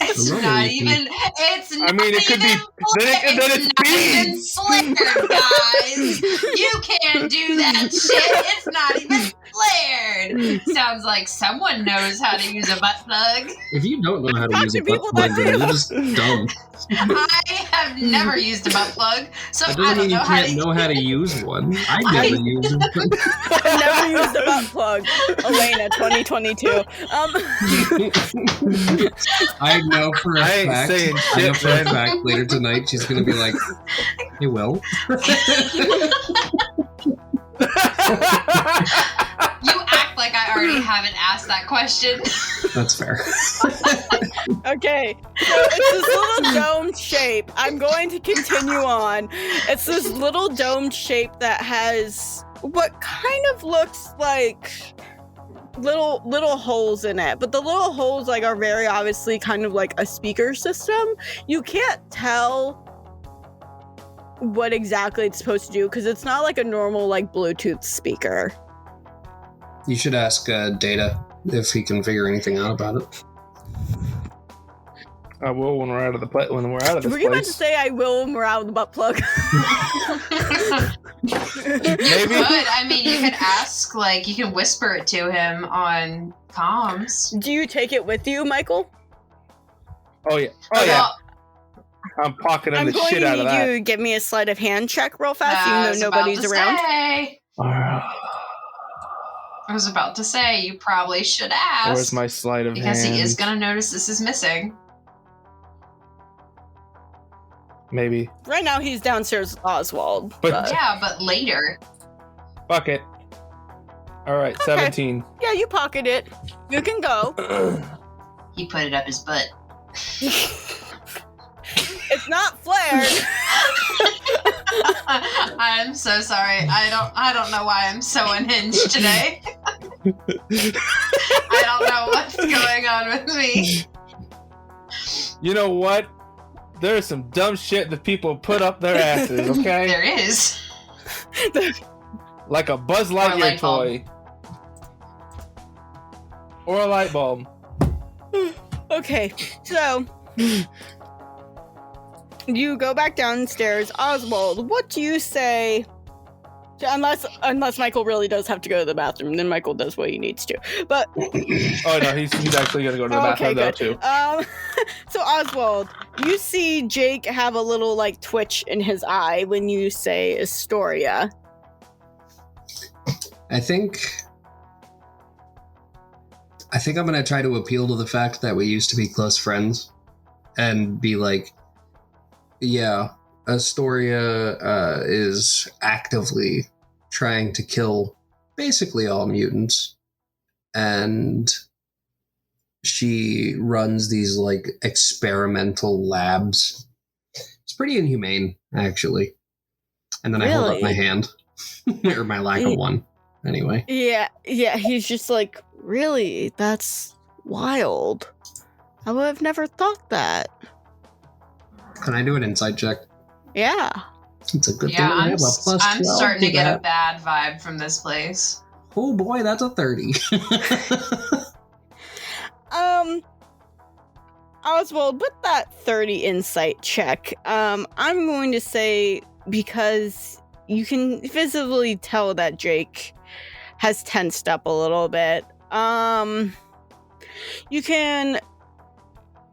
It's not even. It's not. I mean, it could be. Then it's beans. Flared, guys. You can't do that shit. It's not even flared. Sounds like someone knows how to use a butt plug. If you don't know how to use a butt plug, then you're just dumb. I have never used a butt plug, so That I doesn't don't mean you know how can't to. know how to use one. I never used one. I've never used a butt plug. Elena, 2022. I know for a I ain't fact. saying I know shit, for a man. fact later tonight she's gonna be like, "Hey, Will." You act like I already haven't asked that question. That's fair. Okay, so it's this little domed shape. I'm going to continue on. It's this little domed shape that has what kind of looks like little holes in it, but the little holes like are very obviously kind of like a speaker system. You can't tell what exactly it's supposed to do because it's not like a normal like Bluetooth speaker. You should ask Data if he can figure anything out about it. I will when we're out of this Were you about to place. say I will when we're out of the butt plug? Maybe. But I mean, you could ask, like, you can whisper it to him on comms. Do you take it with you, Michael? Oh yeah. Oh yeah. I'm pocketing I'm the going shit to out of need that. you to give me a sleight of hand check real fast, I even was though about nobody's to around. say- I was about to say, you probably should ask. Where's my sleight of Because hand? he is going to notice this is missing. Maybe. Right now, he's downstairs with Oswald. But- Yeah, but later. Fuck it. All right, Okay. 17. Yeah, you pocket it. You can go. He put it up his butt. It's not flared. I'm so sorry. I don't know why I'm so unhinged today. I don't know what's going on with me. You know what? There's some dumb shit that people put up their asses, okay? There is. Like a Buzz Or a Lightyear light bulb. toy. Or a light bulb. Okay, so you go back downstairs. Oswald, what do you say? Unless Michael really does have to go to the bathroom, then Michael does what he needs to. But Oh no, he's actually gonna go to the okay, bathroom now good. too. So Oswald, you see Jake have a little like twitch in his eye when you say Astoria. I think I'm gonna try to appeal to the fact that we used to be close friends, and be like, yeah, Astoria is actively trying to kill basically all mutants, and she runs these like experimental labs. It's pretty inhumane, actually. And then I hold up my Really? hand, or my lack of one. Anyway, Yeah, he's just like, really? That's wild. I would have never thought that. can I do an insight check? Yeah. It's a good Yeah, thing I I'm, have a plus I'm 12 starting to get a that. bad vibe from this place. Oh boy, that's a 30. Oswald, with that 30 insight check, I'm going to say, because you can visibly tell that Jake has tensed up a little bit, you can,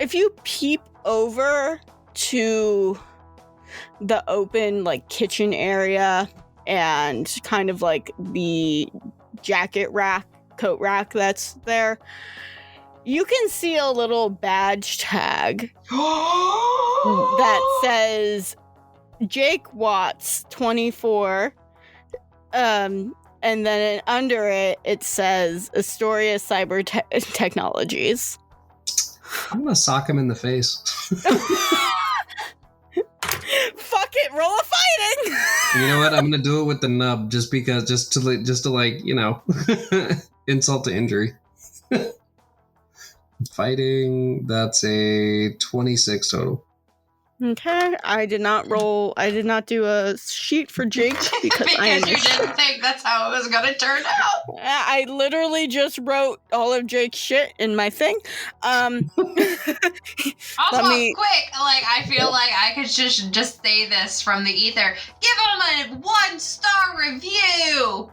if you peep over to the open like kitchen area and kind of like the coat rack that's there, you can see a little badge tag that says Jake Watts 24 And then under it, it says Astoria Cyber Technologies. I'm gonna sock him in the face. Fuck it, roll a fighting. You know what? I'm gonna do it with the nub, just to like, you know, insult to injury. Fighting. That's a 26 total. Okay, I did not do a sheet for Jake because you didn't think that's how it was going to turn out. I literally just wrote all of Jake's shit in my thing. Also, quick, like, I feel like I could just say this from the ether. Give him a 1-star review.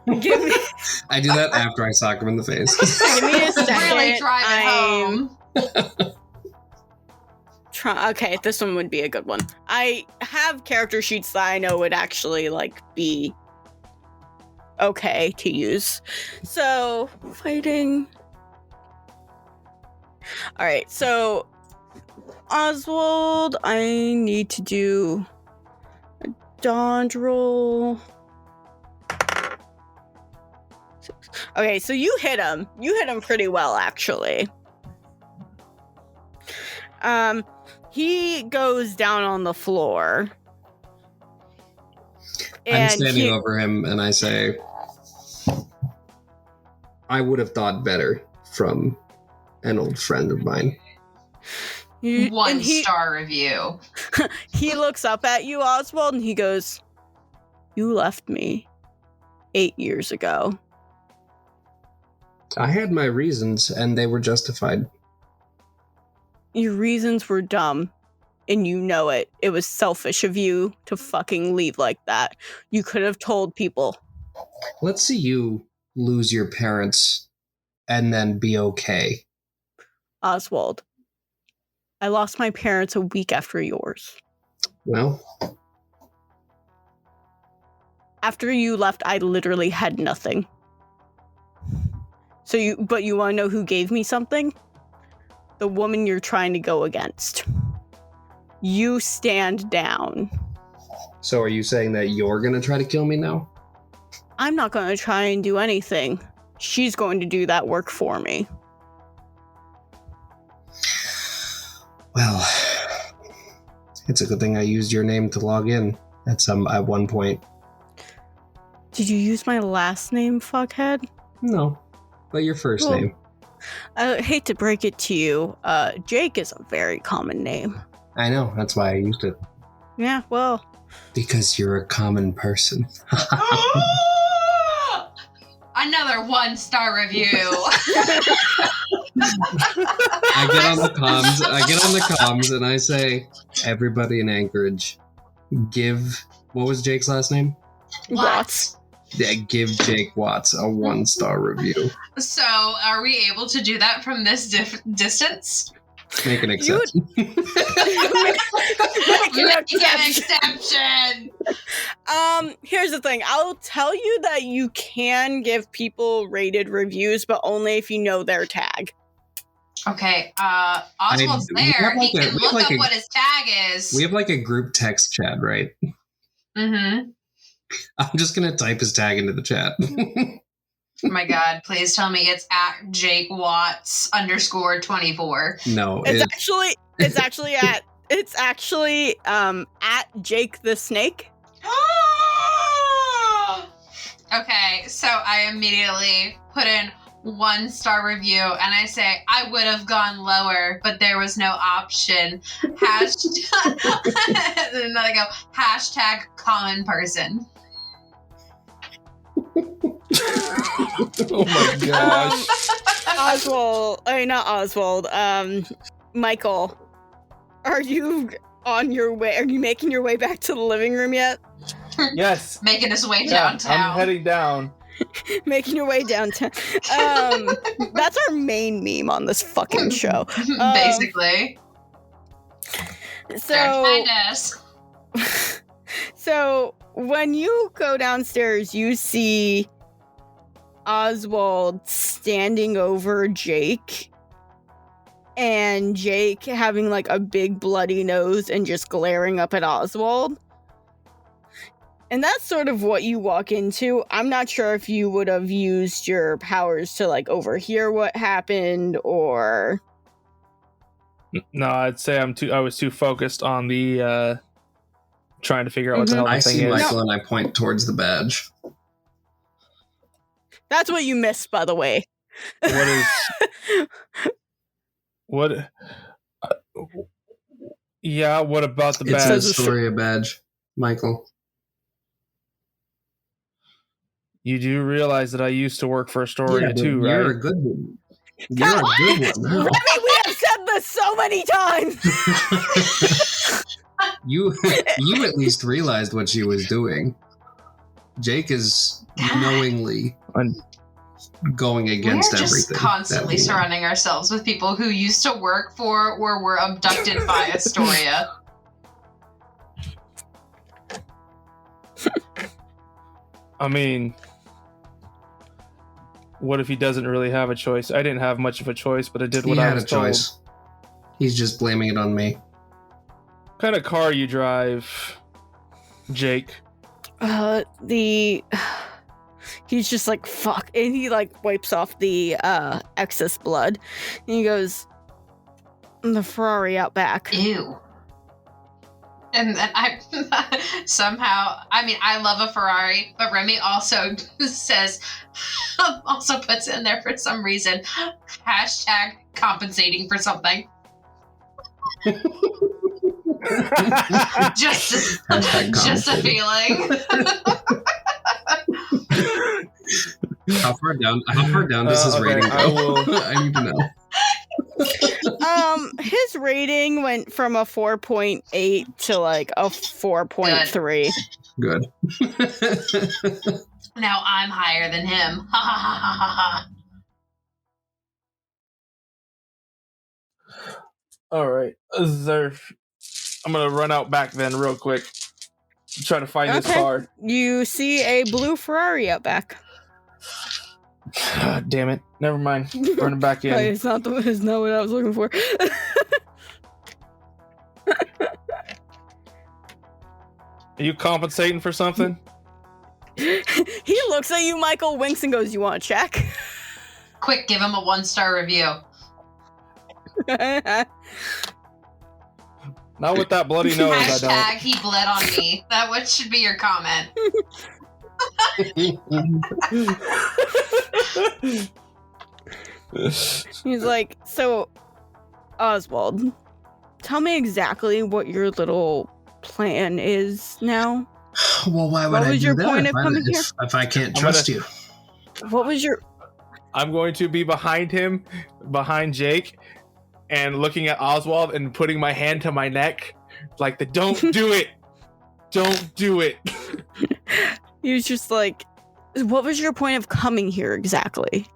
I do that after I sock him in the face. Give me a second. Really drive it home. Okay, this one would be a good one. I have character sheets that I know would actually like be okay to use. So, fighting. All right, so Oswald, I need to do a dodge roll. Okay, so you hit him. You hit him pretty well, actually. He goes down on the floor. I'm standing over him and I say, I would have thought better from an old friend of mine. 1-star review. He looks up at you, Oswald, and he goes, "You left me 8 years ago." I had my reasons and they were justified. Your reasons were dumb, and you know it. It was selfish of you to fucking leave like that. You could have told people. Let's see you lose your parents and then be okay. Oswald, I lost my parents a week after yours. Well, after you left, I literally had nothing. But you want to know who gave me something? The woman you're trying to go against. You stand down. So are you saying that you're going to try to kill me now? I'm not going to try and do anything. She's going to do that work for me. Well, it's a good thing I used your name to log in at one point. Did you use my last name, fuckhead? No, but your first name. I hate to break it to you. Jake is a very common name. I know, that's why I used it. Yeah, well. Because you're a common person. Another 1-star review. I get on the comms and I say, everybody in Anchorage, what was Jake's last name? Watts. Yeah, give Jake Watts a 1-star review. So, are we able to do that from this distance? Make an exception. Make an exception. Here's the thing. I'll tell you that you can give people rated reviews, but only if you know their tag. Okay, Oswald's there. He can look up what his tag is. We have like a group text chat, right? Mm-hmm. I'm just gonna type his tag into the chat. Oh my god, please tell me it's at Jake Watts _24. No, it's actually at Jake the Snake. Okay, so I immediately put in 1-star review and I say I would have gone lower, but there was no option. And then I go #common person. Oh my gosh. Not Oswald. Michael, are you on your way? Are you making your way back to the living room yet? Yes. Making his way downtown. I'm heading down. Making your way downtown. That's our main meme on this fucking show. Basically. So, us. So when you go downstairs, you see Oswald standing over Jake, and Jake having like a big bloody nose and just glaring up at Oswald. And that's sort of what you walk into. I'm not sure if you would have used your powers to like overhear what happened or. No, I'd say I was too focused on the trying to figure out what the hell the I thing see is. Michael and I point towards the badge. That's what you missed, by the way. What is what? Yeah, what about the It's badge? a Astoria badge, Michael. You do realize that I used to work for Astoria but too, you're right? a good one. You're a good one now. Remy, we have said this so many times. You at least realized what she was doing. Jake is knowingly going against We're just everything. constantly surrounding ourselves with people who used to work for or were abducted by Astoria. I mean, what if he doesn't really have a choice? I didn't have much of a choice, but I did what He I had was a told. choice. He's just blaming it on me. What kind of car you drive, Jake? He's just like, fuck. And he like wipes off the excess blood. And he goes, the Ferrari out back. Ew. And then I somehow, I mean, I love a Ferrari, but Remy also says, also puts in there for some reason, hashtag compensating for something. just a feeling. How far down does his rating go? I need to know. His rating went from a 4.8 to like a 4.3. Good. Now I'm higher than him. Ha ha ha ha ha. All right, I'm gonna run out back then real quick. Try to find this car. You see a blue Ferrari out back. Damn it! Never mind. Running back in. It's not what I was looking for. Are you compensating for something? He looks at you, Michael, winks, and goes, "You want to check?" Quick, give him a 1-star review. Not with that bloody nose, I don't. Hashtag he bled on me. That what should be your comment. He's like, so, Oswald, tell me exactly what your little plan is now. Well, why would What I was do your that point if of I- coming here? if I can't I'm trust gonna- you? What was your... I'm going to be behind him, behind Jake, and looking at Oswald and putting my hand to my neck, like the "Don't do it, don't do it." He was just like, what was your point of coming here exactly?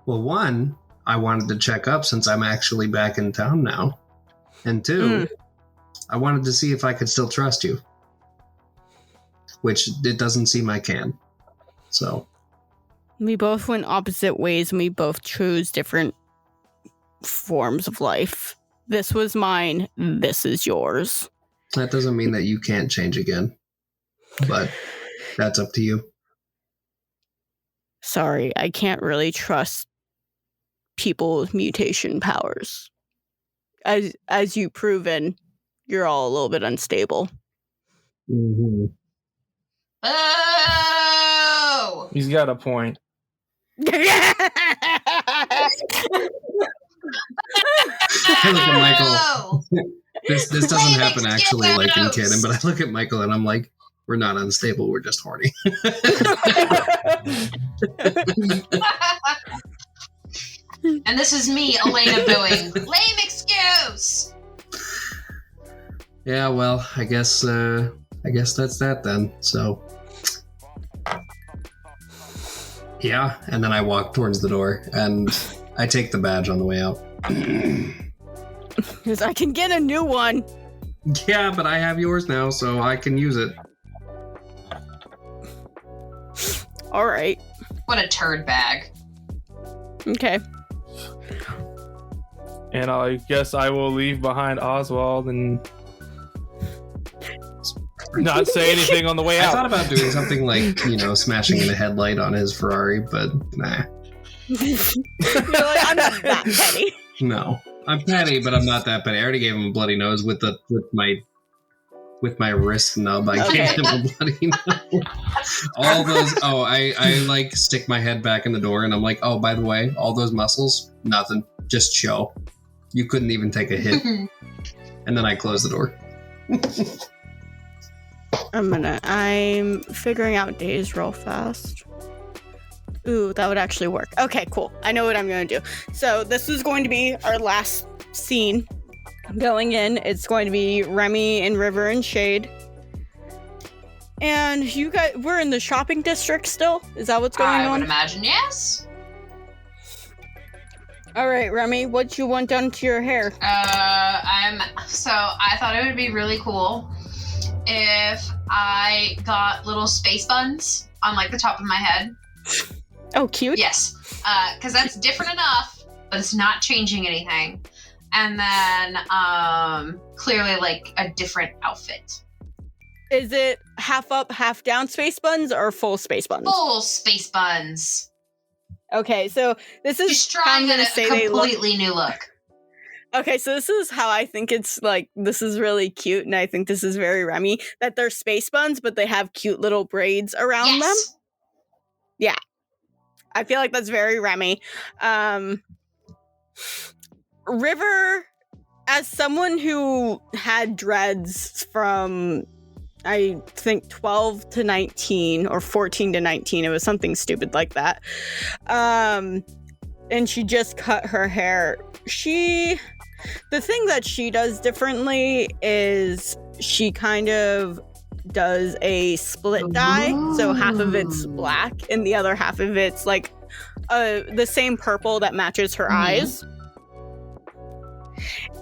Well, one, I wanted to check up since I'm actually back in town now. And two, I wanted to see if I could still trust you. Which it doesn't seem I can. So. We both went opposite ways and we both chose different forms of life. This was mine, this is yours. That doesn't mean that you can't change again. But that's up to you. Sorry, I can't really trust people with mutation powers. As you've proven, you're all a little bit unstable. Mm-hmm. Oh! He's got a point. I look at Michael. This doesn't happen actually like in canon, but I look at Michael and I'm like, we're not unstable, we're just horny. And this is me, Elena, booing. Lame excuse! Yeah, well, I guess that's that then. So yeah, and then I walk towards the door and I take the badge on the way out. Because I can get a new one. Yeah, but I have yours now, so I can use it. All right. What a turd bag. Okay. And I guess I will leave behind Oswald and not say anything on the way I out. thought about doing something like, smashing in a headlight on his Ferrari, but nah. You're like, I'm not that petty. No. I'm petty, but I'm not that petty. I already gave him a bloody nose with my wrist nub. I Okay. gave him a bloody nose. All those. Oh, I like stick my head back in the door, and I'm like, oh, by the way, all those muscles, nothing, just show. You couldn't even take a hit. And then I close the door. I'm figuring out days real fast. Ooh, that would actually work. Okay, cool. I know what I'm going to do. So this is going to be our last scene. Going in, it's going to be Remy and River and Shade. And you guys, we're in the shopping district still? Is that what's going I on? would imagine, yes. All right, Remy, what you want done to your hair? I thought it would be really cool if I got little space buns on like the top of my head. Oh, cute. Yes, because that's different enough, but it's not changing anything. And then clearly like a different outfit. Is it half up, half down space buns or full space buns? Full space buns. Okay, so this is She's how I'm trying gonna a say they look. completely new look. Okay, so this is how I think it's like, this is really cute, and I think this is very Remy, that they're space buns, but they have cute little braids around them. Yeah. I feel like that's very Remy. River, as someone who had dreads from, I think, 12 to 19, or 14 to 19, it was something stupid like that. And she just cut her hair. The thing that she does differently is she kind of does a split dye. So half of it's black and the other half of it's like the same purple that matches her eyes.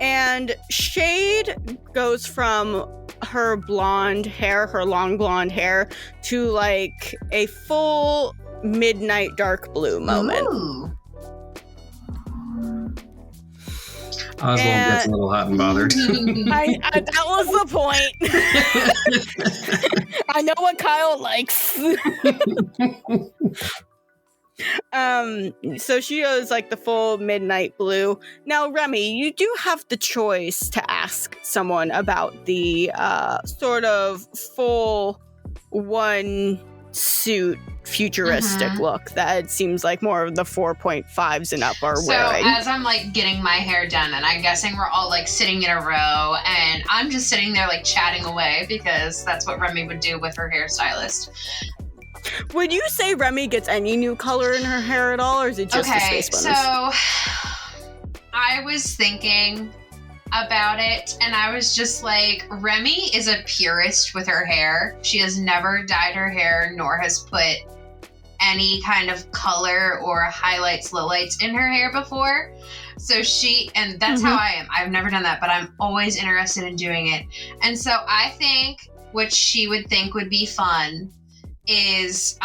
And Shade goes from her blonde hair, her long blonde hair, to like a full midnight dark blue moment. Ooh. Oswald gets a little hot and bothered. That was the point. I know what Kyle likes. So she goes like the full midnight blue. Now, Remy, you do have the choice to ask someone about the sort of full one suit futuristic look that it seems like more of the 4.5s and up are wearing. So as I'm like getting my hair done, and I'm guessing we're all like sitting in a row, and I'm just sitting there like chatting away because that's what Remy would do with her hairstylist. Would you say Remy gets any new color in her hair at all, or is it just the space buns? So I was thinking about it, and I was just like, Remy is a purist with her hair. She has never dyed her hair, nor has put any kind of color or highlights, lowlights in her hair before. So and that's how I am. I've never done that, but I'm always interested in doing it. And so I think what she would think would be fun is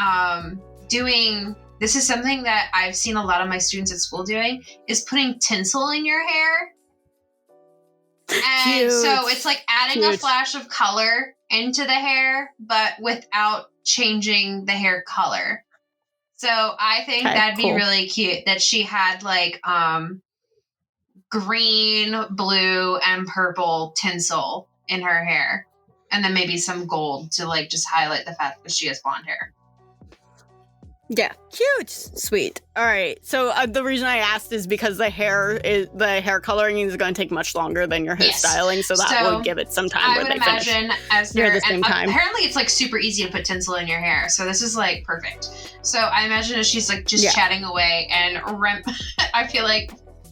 doing, this is something that I've seen a lot of my students at school doing, is putting tinsel in your hair. And so it's like adding a flash of color into the hair, but without changing the hair color. So I think that'd be really cute that she had like green, blue, and purple tinsel in her hair. And then maybe some gold to like just highlight the fact that she has blonde hair. Yeah, cute, sweet. All right. So the reason I asked is because the hair coloring is going to take much longer than your hairstyling, so that will give it some time. I would imagine as near the same time. Apparently, it's like super easy to put tinsel in your hair, so this is like perfect. So I imagine as she's like just chatting away, and I feel like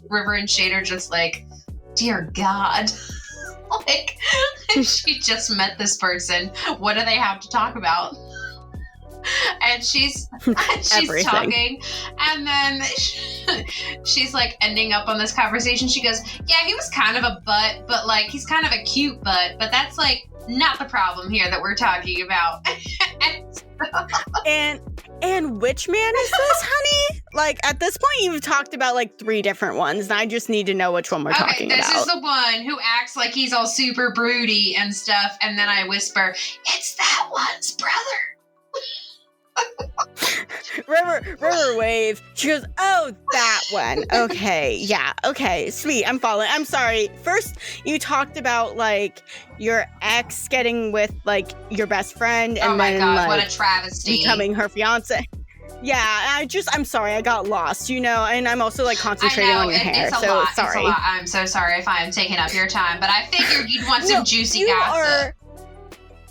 River and Shade are just like, dear God. Like, she just met this person. What do they have to talk about? And she's talking, and then she's like ending up on this conversation. She goes, yeah, he was kind of a butt, but like he's kind of a cute butt, but that's like not the problem here that we're talking about. and And which man is this, honey? Like, at this point, you've talked about, like, 3 different ones, and I just need to know which one we're talking about. Okay, this is the one who acts like he's all super broody and stuff, and then I whisper, it's that one's brother. River wave. She goes, oh, that one. Okay, yeah, okay, sweet, I'm following. I'm sorry. First, you talked about, like, your ex getting with, like, your best friend, and oh my then, god, like, what a travesty. becoming her fiance. Yeah, I'm sorry, I got lost, you know, and I'm also, like, concentrating on your hair, it's a so lot, sorry. It's a lot. I'm so sorry if I'm taking up your time, but I figured you'd want some juicy gossip.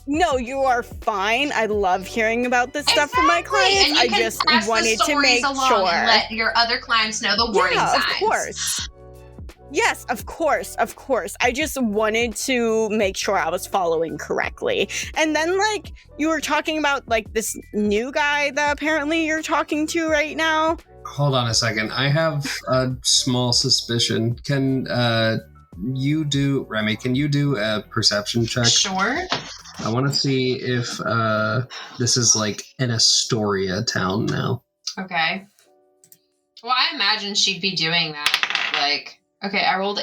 No, you are fine. I love hearing about this stuff from my clients. And you can I just pass wanted the to make stories along sure. and let your other clients know the warning signs. Of course. Yes, of course. I just wanted to make sure I was following correctly. And then, like, you were talking about, like, this new guy that apparently you're talking to right now. Hold on a second. I have a small suspicion. Can you do, Remy, can you do a perception check? Sure. I want to see if this is like an Astoria town now. Okay. Well, I imagine she'd be doing that. Like, okay, I rolled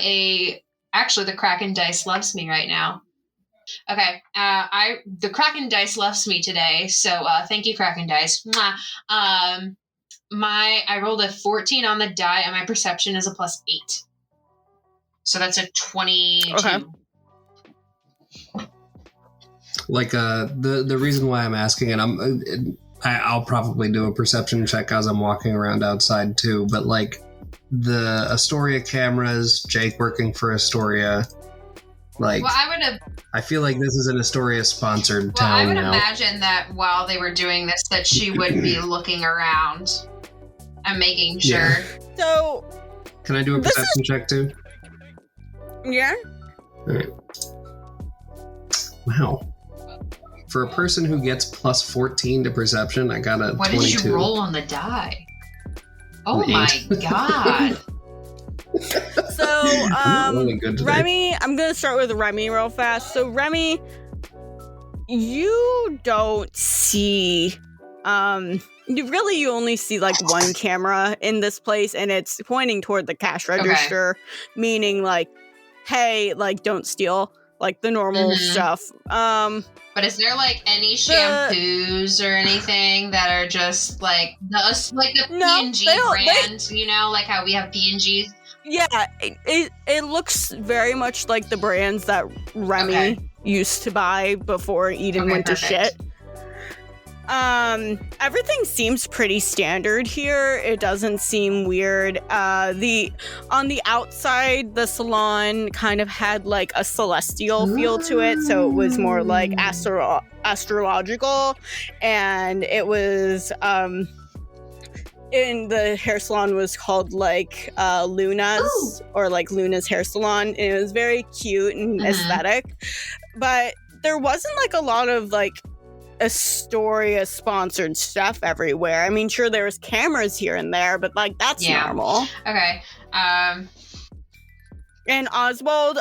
actually, the Kraken dice loves me right now. Okay, the Kraken dice loves me today, so thank you, Kraken dice. Mwah. I rolled a 14 on the die, and my perception is a +8. So that's a 22. Okay. Like the reason why I'm asking, and I'll probably do a perception check as I'm walking around outside too. But like the Astoria cameras, Jake working for Astoria, like well, I feel like this is an Astoria sponsored town. I would now. imagine that while they were doing this, that she would be looking around and making sure. Yeah. So, can I do a perception check too? Yeah. All right. Wow. For a person who gets +14 to perception, I got a 22. What did you roll on the die? Oh An my 8. god. So, Really good today. Remy, I'm going to start with Remy real fast. So, Remy, you don't see, you only see like one camera in this place, and it's pointing toward the cash register, meaning like, hey, like, don't steal, like the normal stuff. But is there like any shampoos or anything that are just like the P&G brand, you know, like how we have P&Gs? Yeah, it looks very much like the brands that Remy used to buy before Eden went to shit. Everything seems pretty standard here. It doesn't seem weird. On the outside, the salon kind of had like a celestial feel to it, so it was more like astrological, and it was in the hair salon was called like Luna's or like Luna's hair salon, and it was very cute and aesthetic, but there wasn't like a lot of like Astoria sponsored stuff everywhere. I mean, sure, there was cameras here and there, but like that's normal. Okay. And Oswald,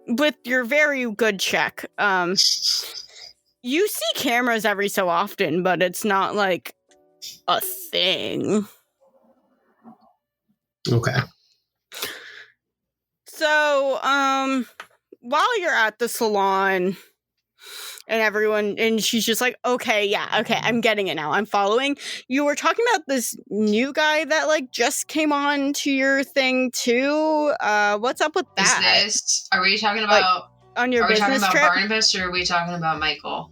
with your very good check, you see cameras every so often, but it's not like a thing. Okay. So, while you're at the salon, and everyone, and she's just like, okay, I'm getting it now. I'm following. You were talking about this new guy that like just came on to your thing too. What's up with that? Are we talking about like, on your business trip? Are we talking about trip? Barnabas, or are we talking about Michael?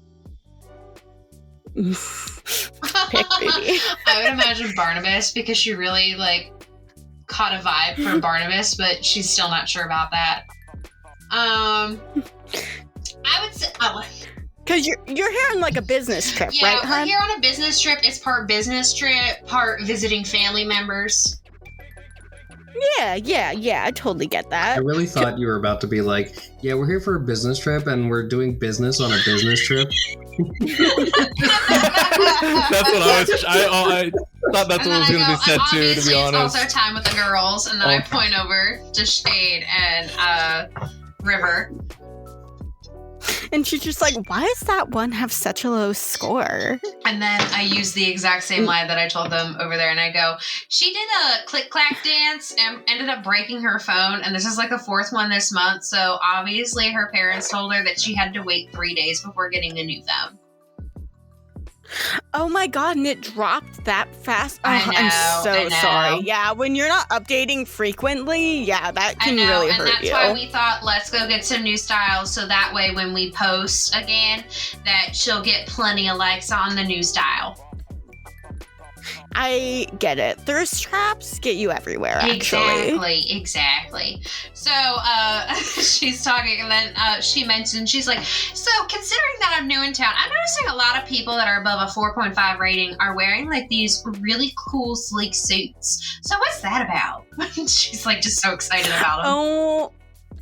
Pick, baby. I would imagine Barnabas, because she really like caught a vibe from Barnabas, but she's still not sure about that. I would say. Because you're here on like a business trip, right, Yeah, hon? we're here on a business trip. It's part business trip, part visiting family members. Yeah, I totally get that. I really thought you were about to be like, yeah, we're here for a business trip and we're doing business on a business trip. That's what I thought that's what was going to be said too, to be honest. It's also time with the girls, and then I point over to Shade and River. And she's just like, why does that one have such a low score? And then I use the exact same lie that I told them over there, and I go, she did a click-clack dance and ended up breaking her phone, and this is like the 4th one this month, so obviously her parents told her that she had to wait 3 days before getting a new phone. Oh my god, and it dropped that fast? Oh, I know, I'm so I know. sorry. Yeah, when you're not updating frequently, yeah, that can really hurt you. And that's why we thought, let's go get some new styles, so that way when we post again, that she'll get plenty of likes on the new style. I get it. Thirst traps get you everywhere, actually. Exactly. So, she's talking, and then she mentioned, she's like, so considering that I'm new in town, I'm noticing a lot of people that are above a 4.5 rating are wearing like these really cool, sleek suits. So what's that about? She's like just so excited about them. Oh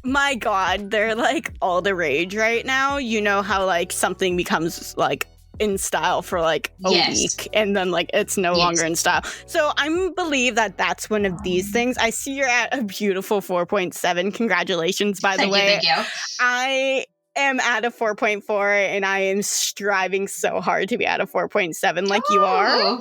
my god, they're like all the rage right now. You know how like something becomes like in style for like a week and then like it's no longer in style. So I believe that that's one of these things. I see you're at a beautiful 4.7. Congratulations, by the way. Thank you. I am at a 4.4 and I am striving so hard to be at a 4.7 like you are.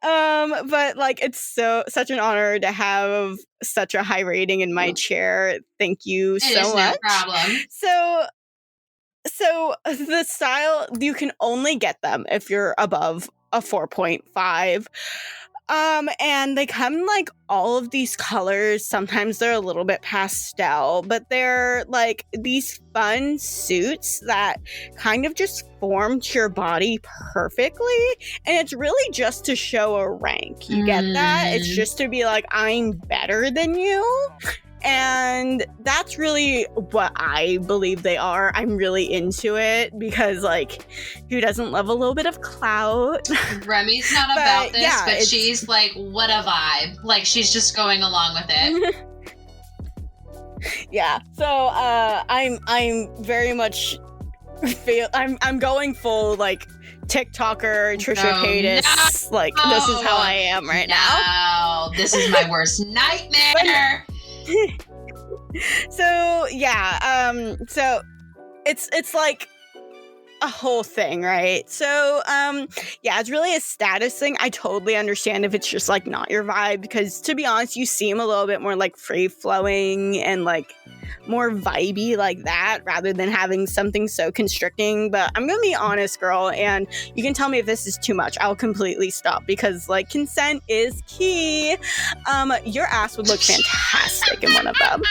But like it's such an honor to have such a high rating in my chair. Thank you so much. No problem. So the style, you can only get them if you're above a 4.5. And they come in like all of these colors. Sometimes they're a little bit pastel, but they're like these fun suits that kind of just form to your body perfectly. And it's really just to show a rank. You get that? It's just to be like, I'm better than you. And that's really what I believe they are. I'm really into it because, like, who doesn't love a little bit of clout? Remy's not about this, but she's like, what a vibe. Like, she's just going along with it. Yeah. So, I'm very much I'm going full, like, TikToker, Trisha Paytas. No, like, this is how I am right now. This is my worst nightmare. So yeah, so it's like a whole thing, right? So yeah, it's really a status thing. I totally understand if it's just like not your vibe, because to be honest, you seem a little bit more like free flowing and like more vibey like that rather than having something so constricting. But I'm gonna be honest, girl, and you can tell me if this is too much. I'll completely stop, because like consent is key. Your ass would look fantastic in one of them.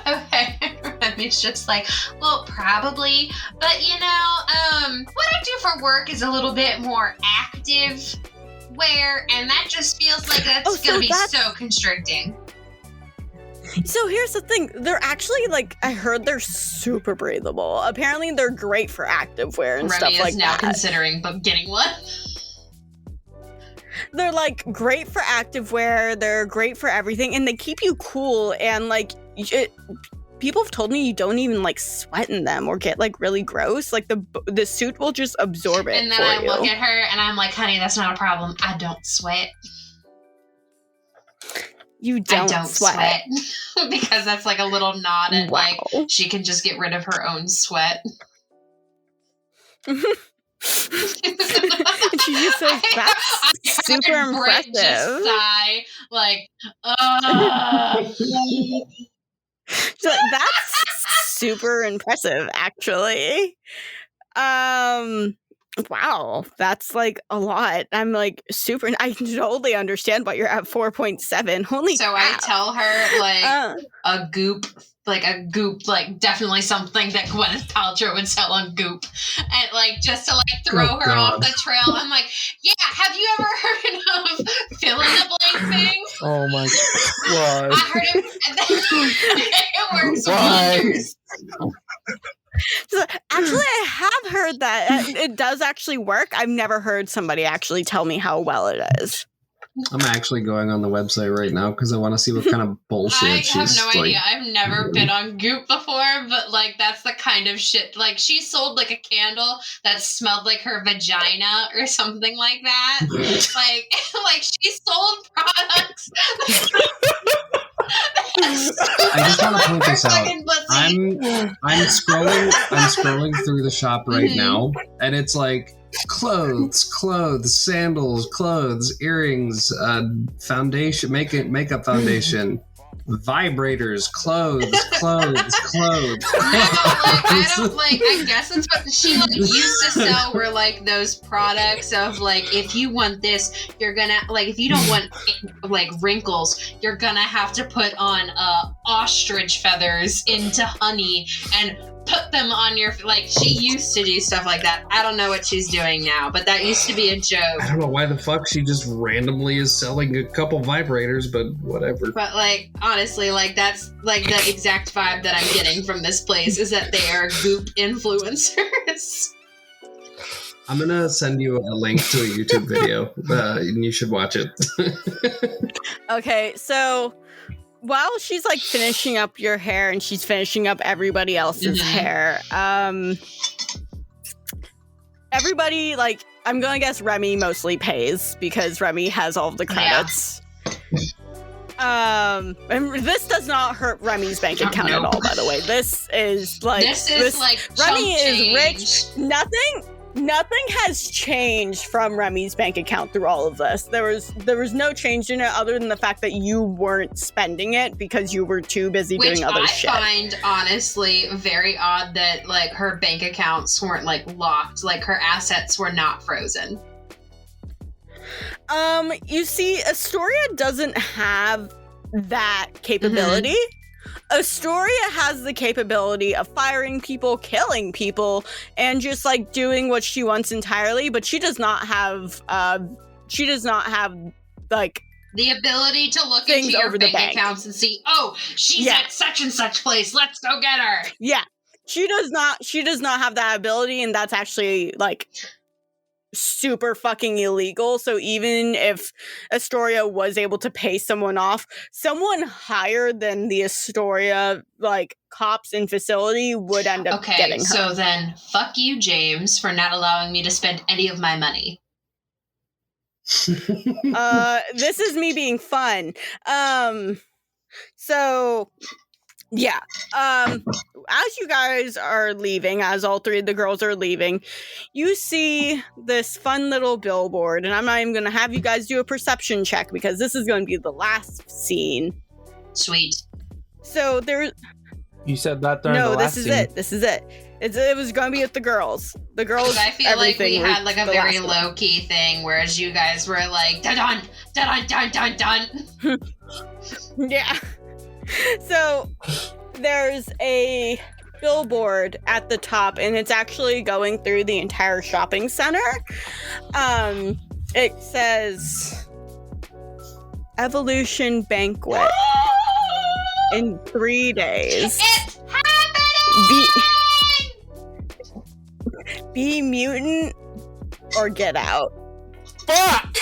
Okay. Remy's just like, well, probably, but you know, what I do for work is a little bit more active wear, and that just feels like that's gonna be so constricting. So here's the thing. They're actually, like, I heard they're super breathable. Apparently they're great for active wear and stuff like that. Remy is now considering getting one. They're, like, great for active wear. They're great for everything. And they keep you cool. And, like, people have told me you don't even, like, sweat in them or get, like, really gross. Like, the suit will just absorb it. And then I look at her and I'm like, honey, that's not a problem. I don't sweat. You don't sweat. Because that's like a little nod at like she can just get rid of her own sweat. And she just says, that's super impressive. Just sigh, like, So that's super impressive, actually. Wow, that's like a lot. I'm like super. I totally understand why you're at 4.7. Holy so crap. I tell her like a goop, like definitely something that Gwyneth Paltrow would sell on Goop, and like just to like throw her off the trail. I'm like, yeah, have you ever heard of fill in the blank thing? Oh my god! I heard it. It works wonders. So, actually, I have heard that it does actually work. I've never heard somebody actually tell me how well it is. I'm actually going on the website right now because I want to see what kind of bullshit she's I have no idea. like. I've never been on Goop before, but like that's the kind of shit. Like she sold like a candle that smelled like her vagina or something like that. like she sold products. I just want to point this out. I'm scrolling through the shop right now, and it's like clothes, sandals, clothes, earrings, foundation, makeup foundation, vibrators, clothes. I don't like. I guess it's what she like used to sell. Were like those products of like, if you want this, you're gonna like. If you don't want like wrinkles, you're gonna have to put on ostrich feathers into honey and put them on your like. She used to do stuff like that. I don't know what she's doing now, but that used to be a joke. I don't know why the fuck she just randomly is selling a couple vibrators, but whatever. But like honestly, like that's like the exact vibe that I'm getting from this place is that they are goop influencers. I'm gonna send you a link to a YouTube video, and you should watch it. Okay, so while she's like finishing up your hair and she's finishing up everybody else's hair, everybody, like, I'm gonna guess Remy mostly pays because Remy has all of the credits. And this does not hurt Remy's bank account at all, by the way. This is like Remy is rich. Nothing has changed from Remy's bank account through all of this. There was no change in it other than the fact that you weren't spending it because you were too busy doing other shit. Which I find honestly very odd that like her bank accounts weren't like locked, like her assets were not frozen. You see, Astoria doesn't have that capability. Astoria has the capability of firing people, killing people, and just like doing what she wants entirely, but she does not have like the ability to look into your bank accounts and see, oh, she's at such and such place, let's go get her. Yeah. She does not have that ability, and that's actually like super fucking illegal. So even if Astoria was able to pay someone off, someone higher than the Astoria like cops and facility would end up getting her. So then fuck you, James, for not allowing me to spend any of my money. This is me being fun. So yeah. As you guys are leaving, as all three of the girls are leaving, you see this fun little billboard, and I'm not even going to have you guys do a perception check because this is going to be the last scene. Sweet. So there. You said that during the last scene. No, this is it. It was going to be with the girls. The girls. I feel like we had like a very low key thing, whereas you guys were like dun dun dun dun dun. Yeah. So there's a billboard at the top, and it's actually going through the entire shopping center. It says Evolution Banquet in 3 days. It's happening! Be mutant or get out. Fuck!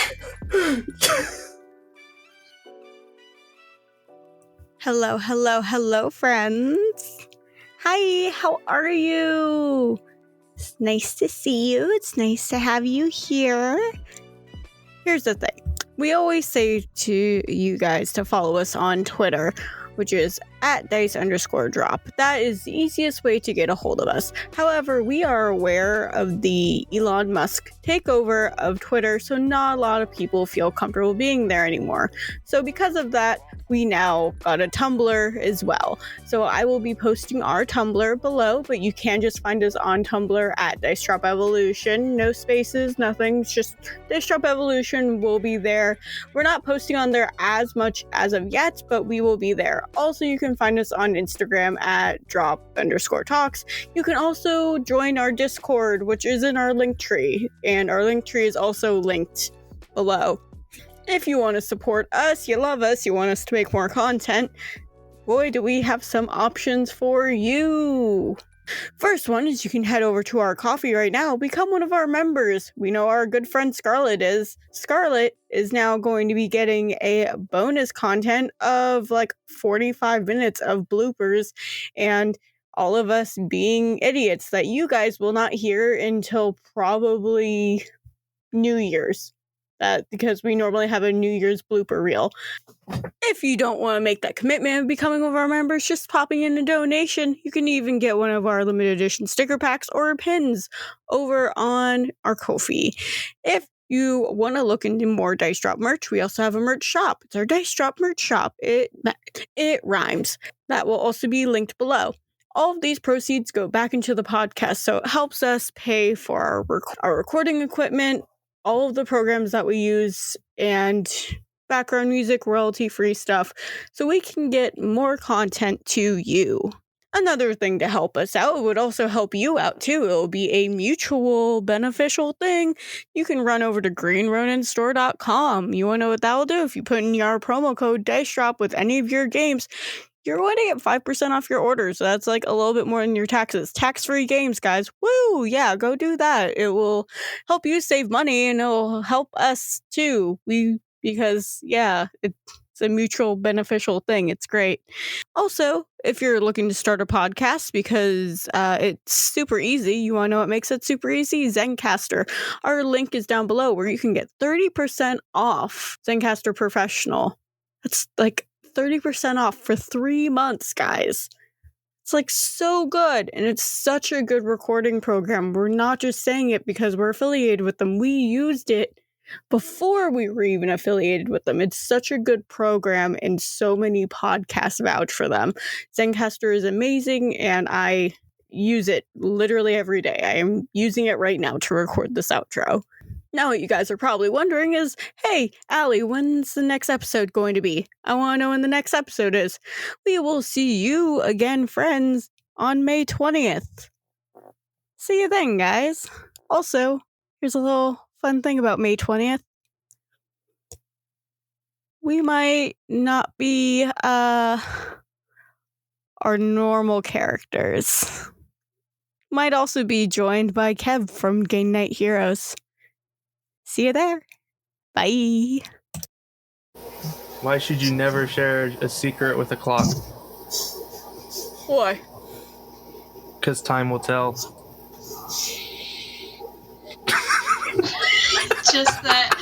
Hello, friends. Hi, how are you? It's nice to see you. It's nice to have you here. Here's the thing. We always say to you guys to follow us on Twitter, which is @dice_drop. That is the easiest way to get a hold of us. However, we are aware of the Elon Musk takeover of Twitter, so not a lot of people feel comfortable being there anymore. So because of that, we now got a Tumblr as well. So I will be posting our Tumblr below, but you can just find us on Tumblr @DiceDropEvolution. No spaces, nothing. It's just DiceDropEvolution will be there. We're not posting on there as much as of yet, but we will be there. Also, you can find us on Instagram @drop_talks. You can also join our Discord, which is in our link tree, and our link tree is also linked below. If you want to support us, you love us, you want us to make more content, boy, do we have some options for you. First one is you can head over to our coffee right now, become one of our members. We know our good friend Scarlett is. Scarlett is now going to be getting a bonus content of like 45 minutes of bloopers and all of us being idiots that you guys will not hear until probably New Year's. that because we normally have a New Year's blooper reel. If you don't want to make that commitment of becoming one of our members, just popping in a donation, you can even get one of our limited edition sticker packs or pins over on our Ko-fi. If you want to look into more Dice Drop merch, we also have a merch shop. It's our Dice Drop merch shop. It rhymes. That will also be linked below. All of these proceeds go back into the podcast, so it helps us pay for our recording equipment, all of the programs that we use, and background music, royalty-free stuff, so we can get more content to you. Another thing to help us out, it would also help you out too. It'll be a mutual beneficial thing. You can run over to greenroninstore.com. You want to know what that will do? If you put in your promo code DiceDrop with any of your games, you're going to get 5% off your orders. So that's like a little bit more than your taxes. Tax-free games, guys. Woo! Yeah, go do that. It will help you save money and it'll help us too. Because it's a mutual beneficial thing. It's great. Also, if you're looking to start a podcast because it's super easy, you want to know what makes it super easy? Zencastr. Our link is down below where you can get 30% off Zencastr Professional. It's like 30% off for 3 months, guys. It's like so good, and it's such a good recording program. We're not just saying it because we're affiliated with them. We used it before we were even affiliated with them. It's such a good program, and so many podcasts vouch for them. Zencastr is amazing, and I use it literally every day. I am using it right now to record this outro. Now what you guys are probably wondering is, hey, Allie, when's the next episode going to be? I want to know when the next episode is. We will see you again, friends, on May 20th. See you then, guys. Also, here's a little fun thing about May 20th. We might not be our normal characters. Might also be joined by Kev from Game Night Heroes. See you there. Bye. Why should you never share a secret with a clock? Why? Because time will tell. Just that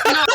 little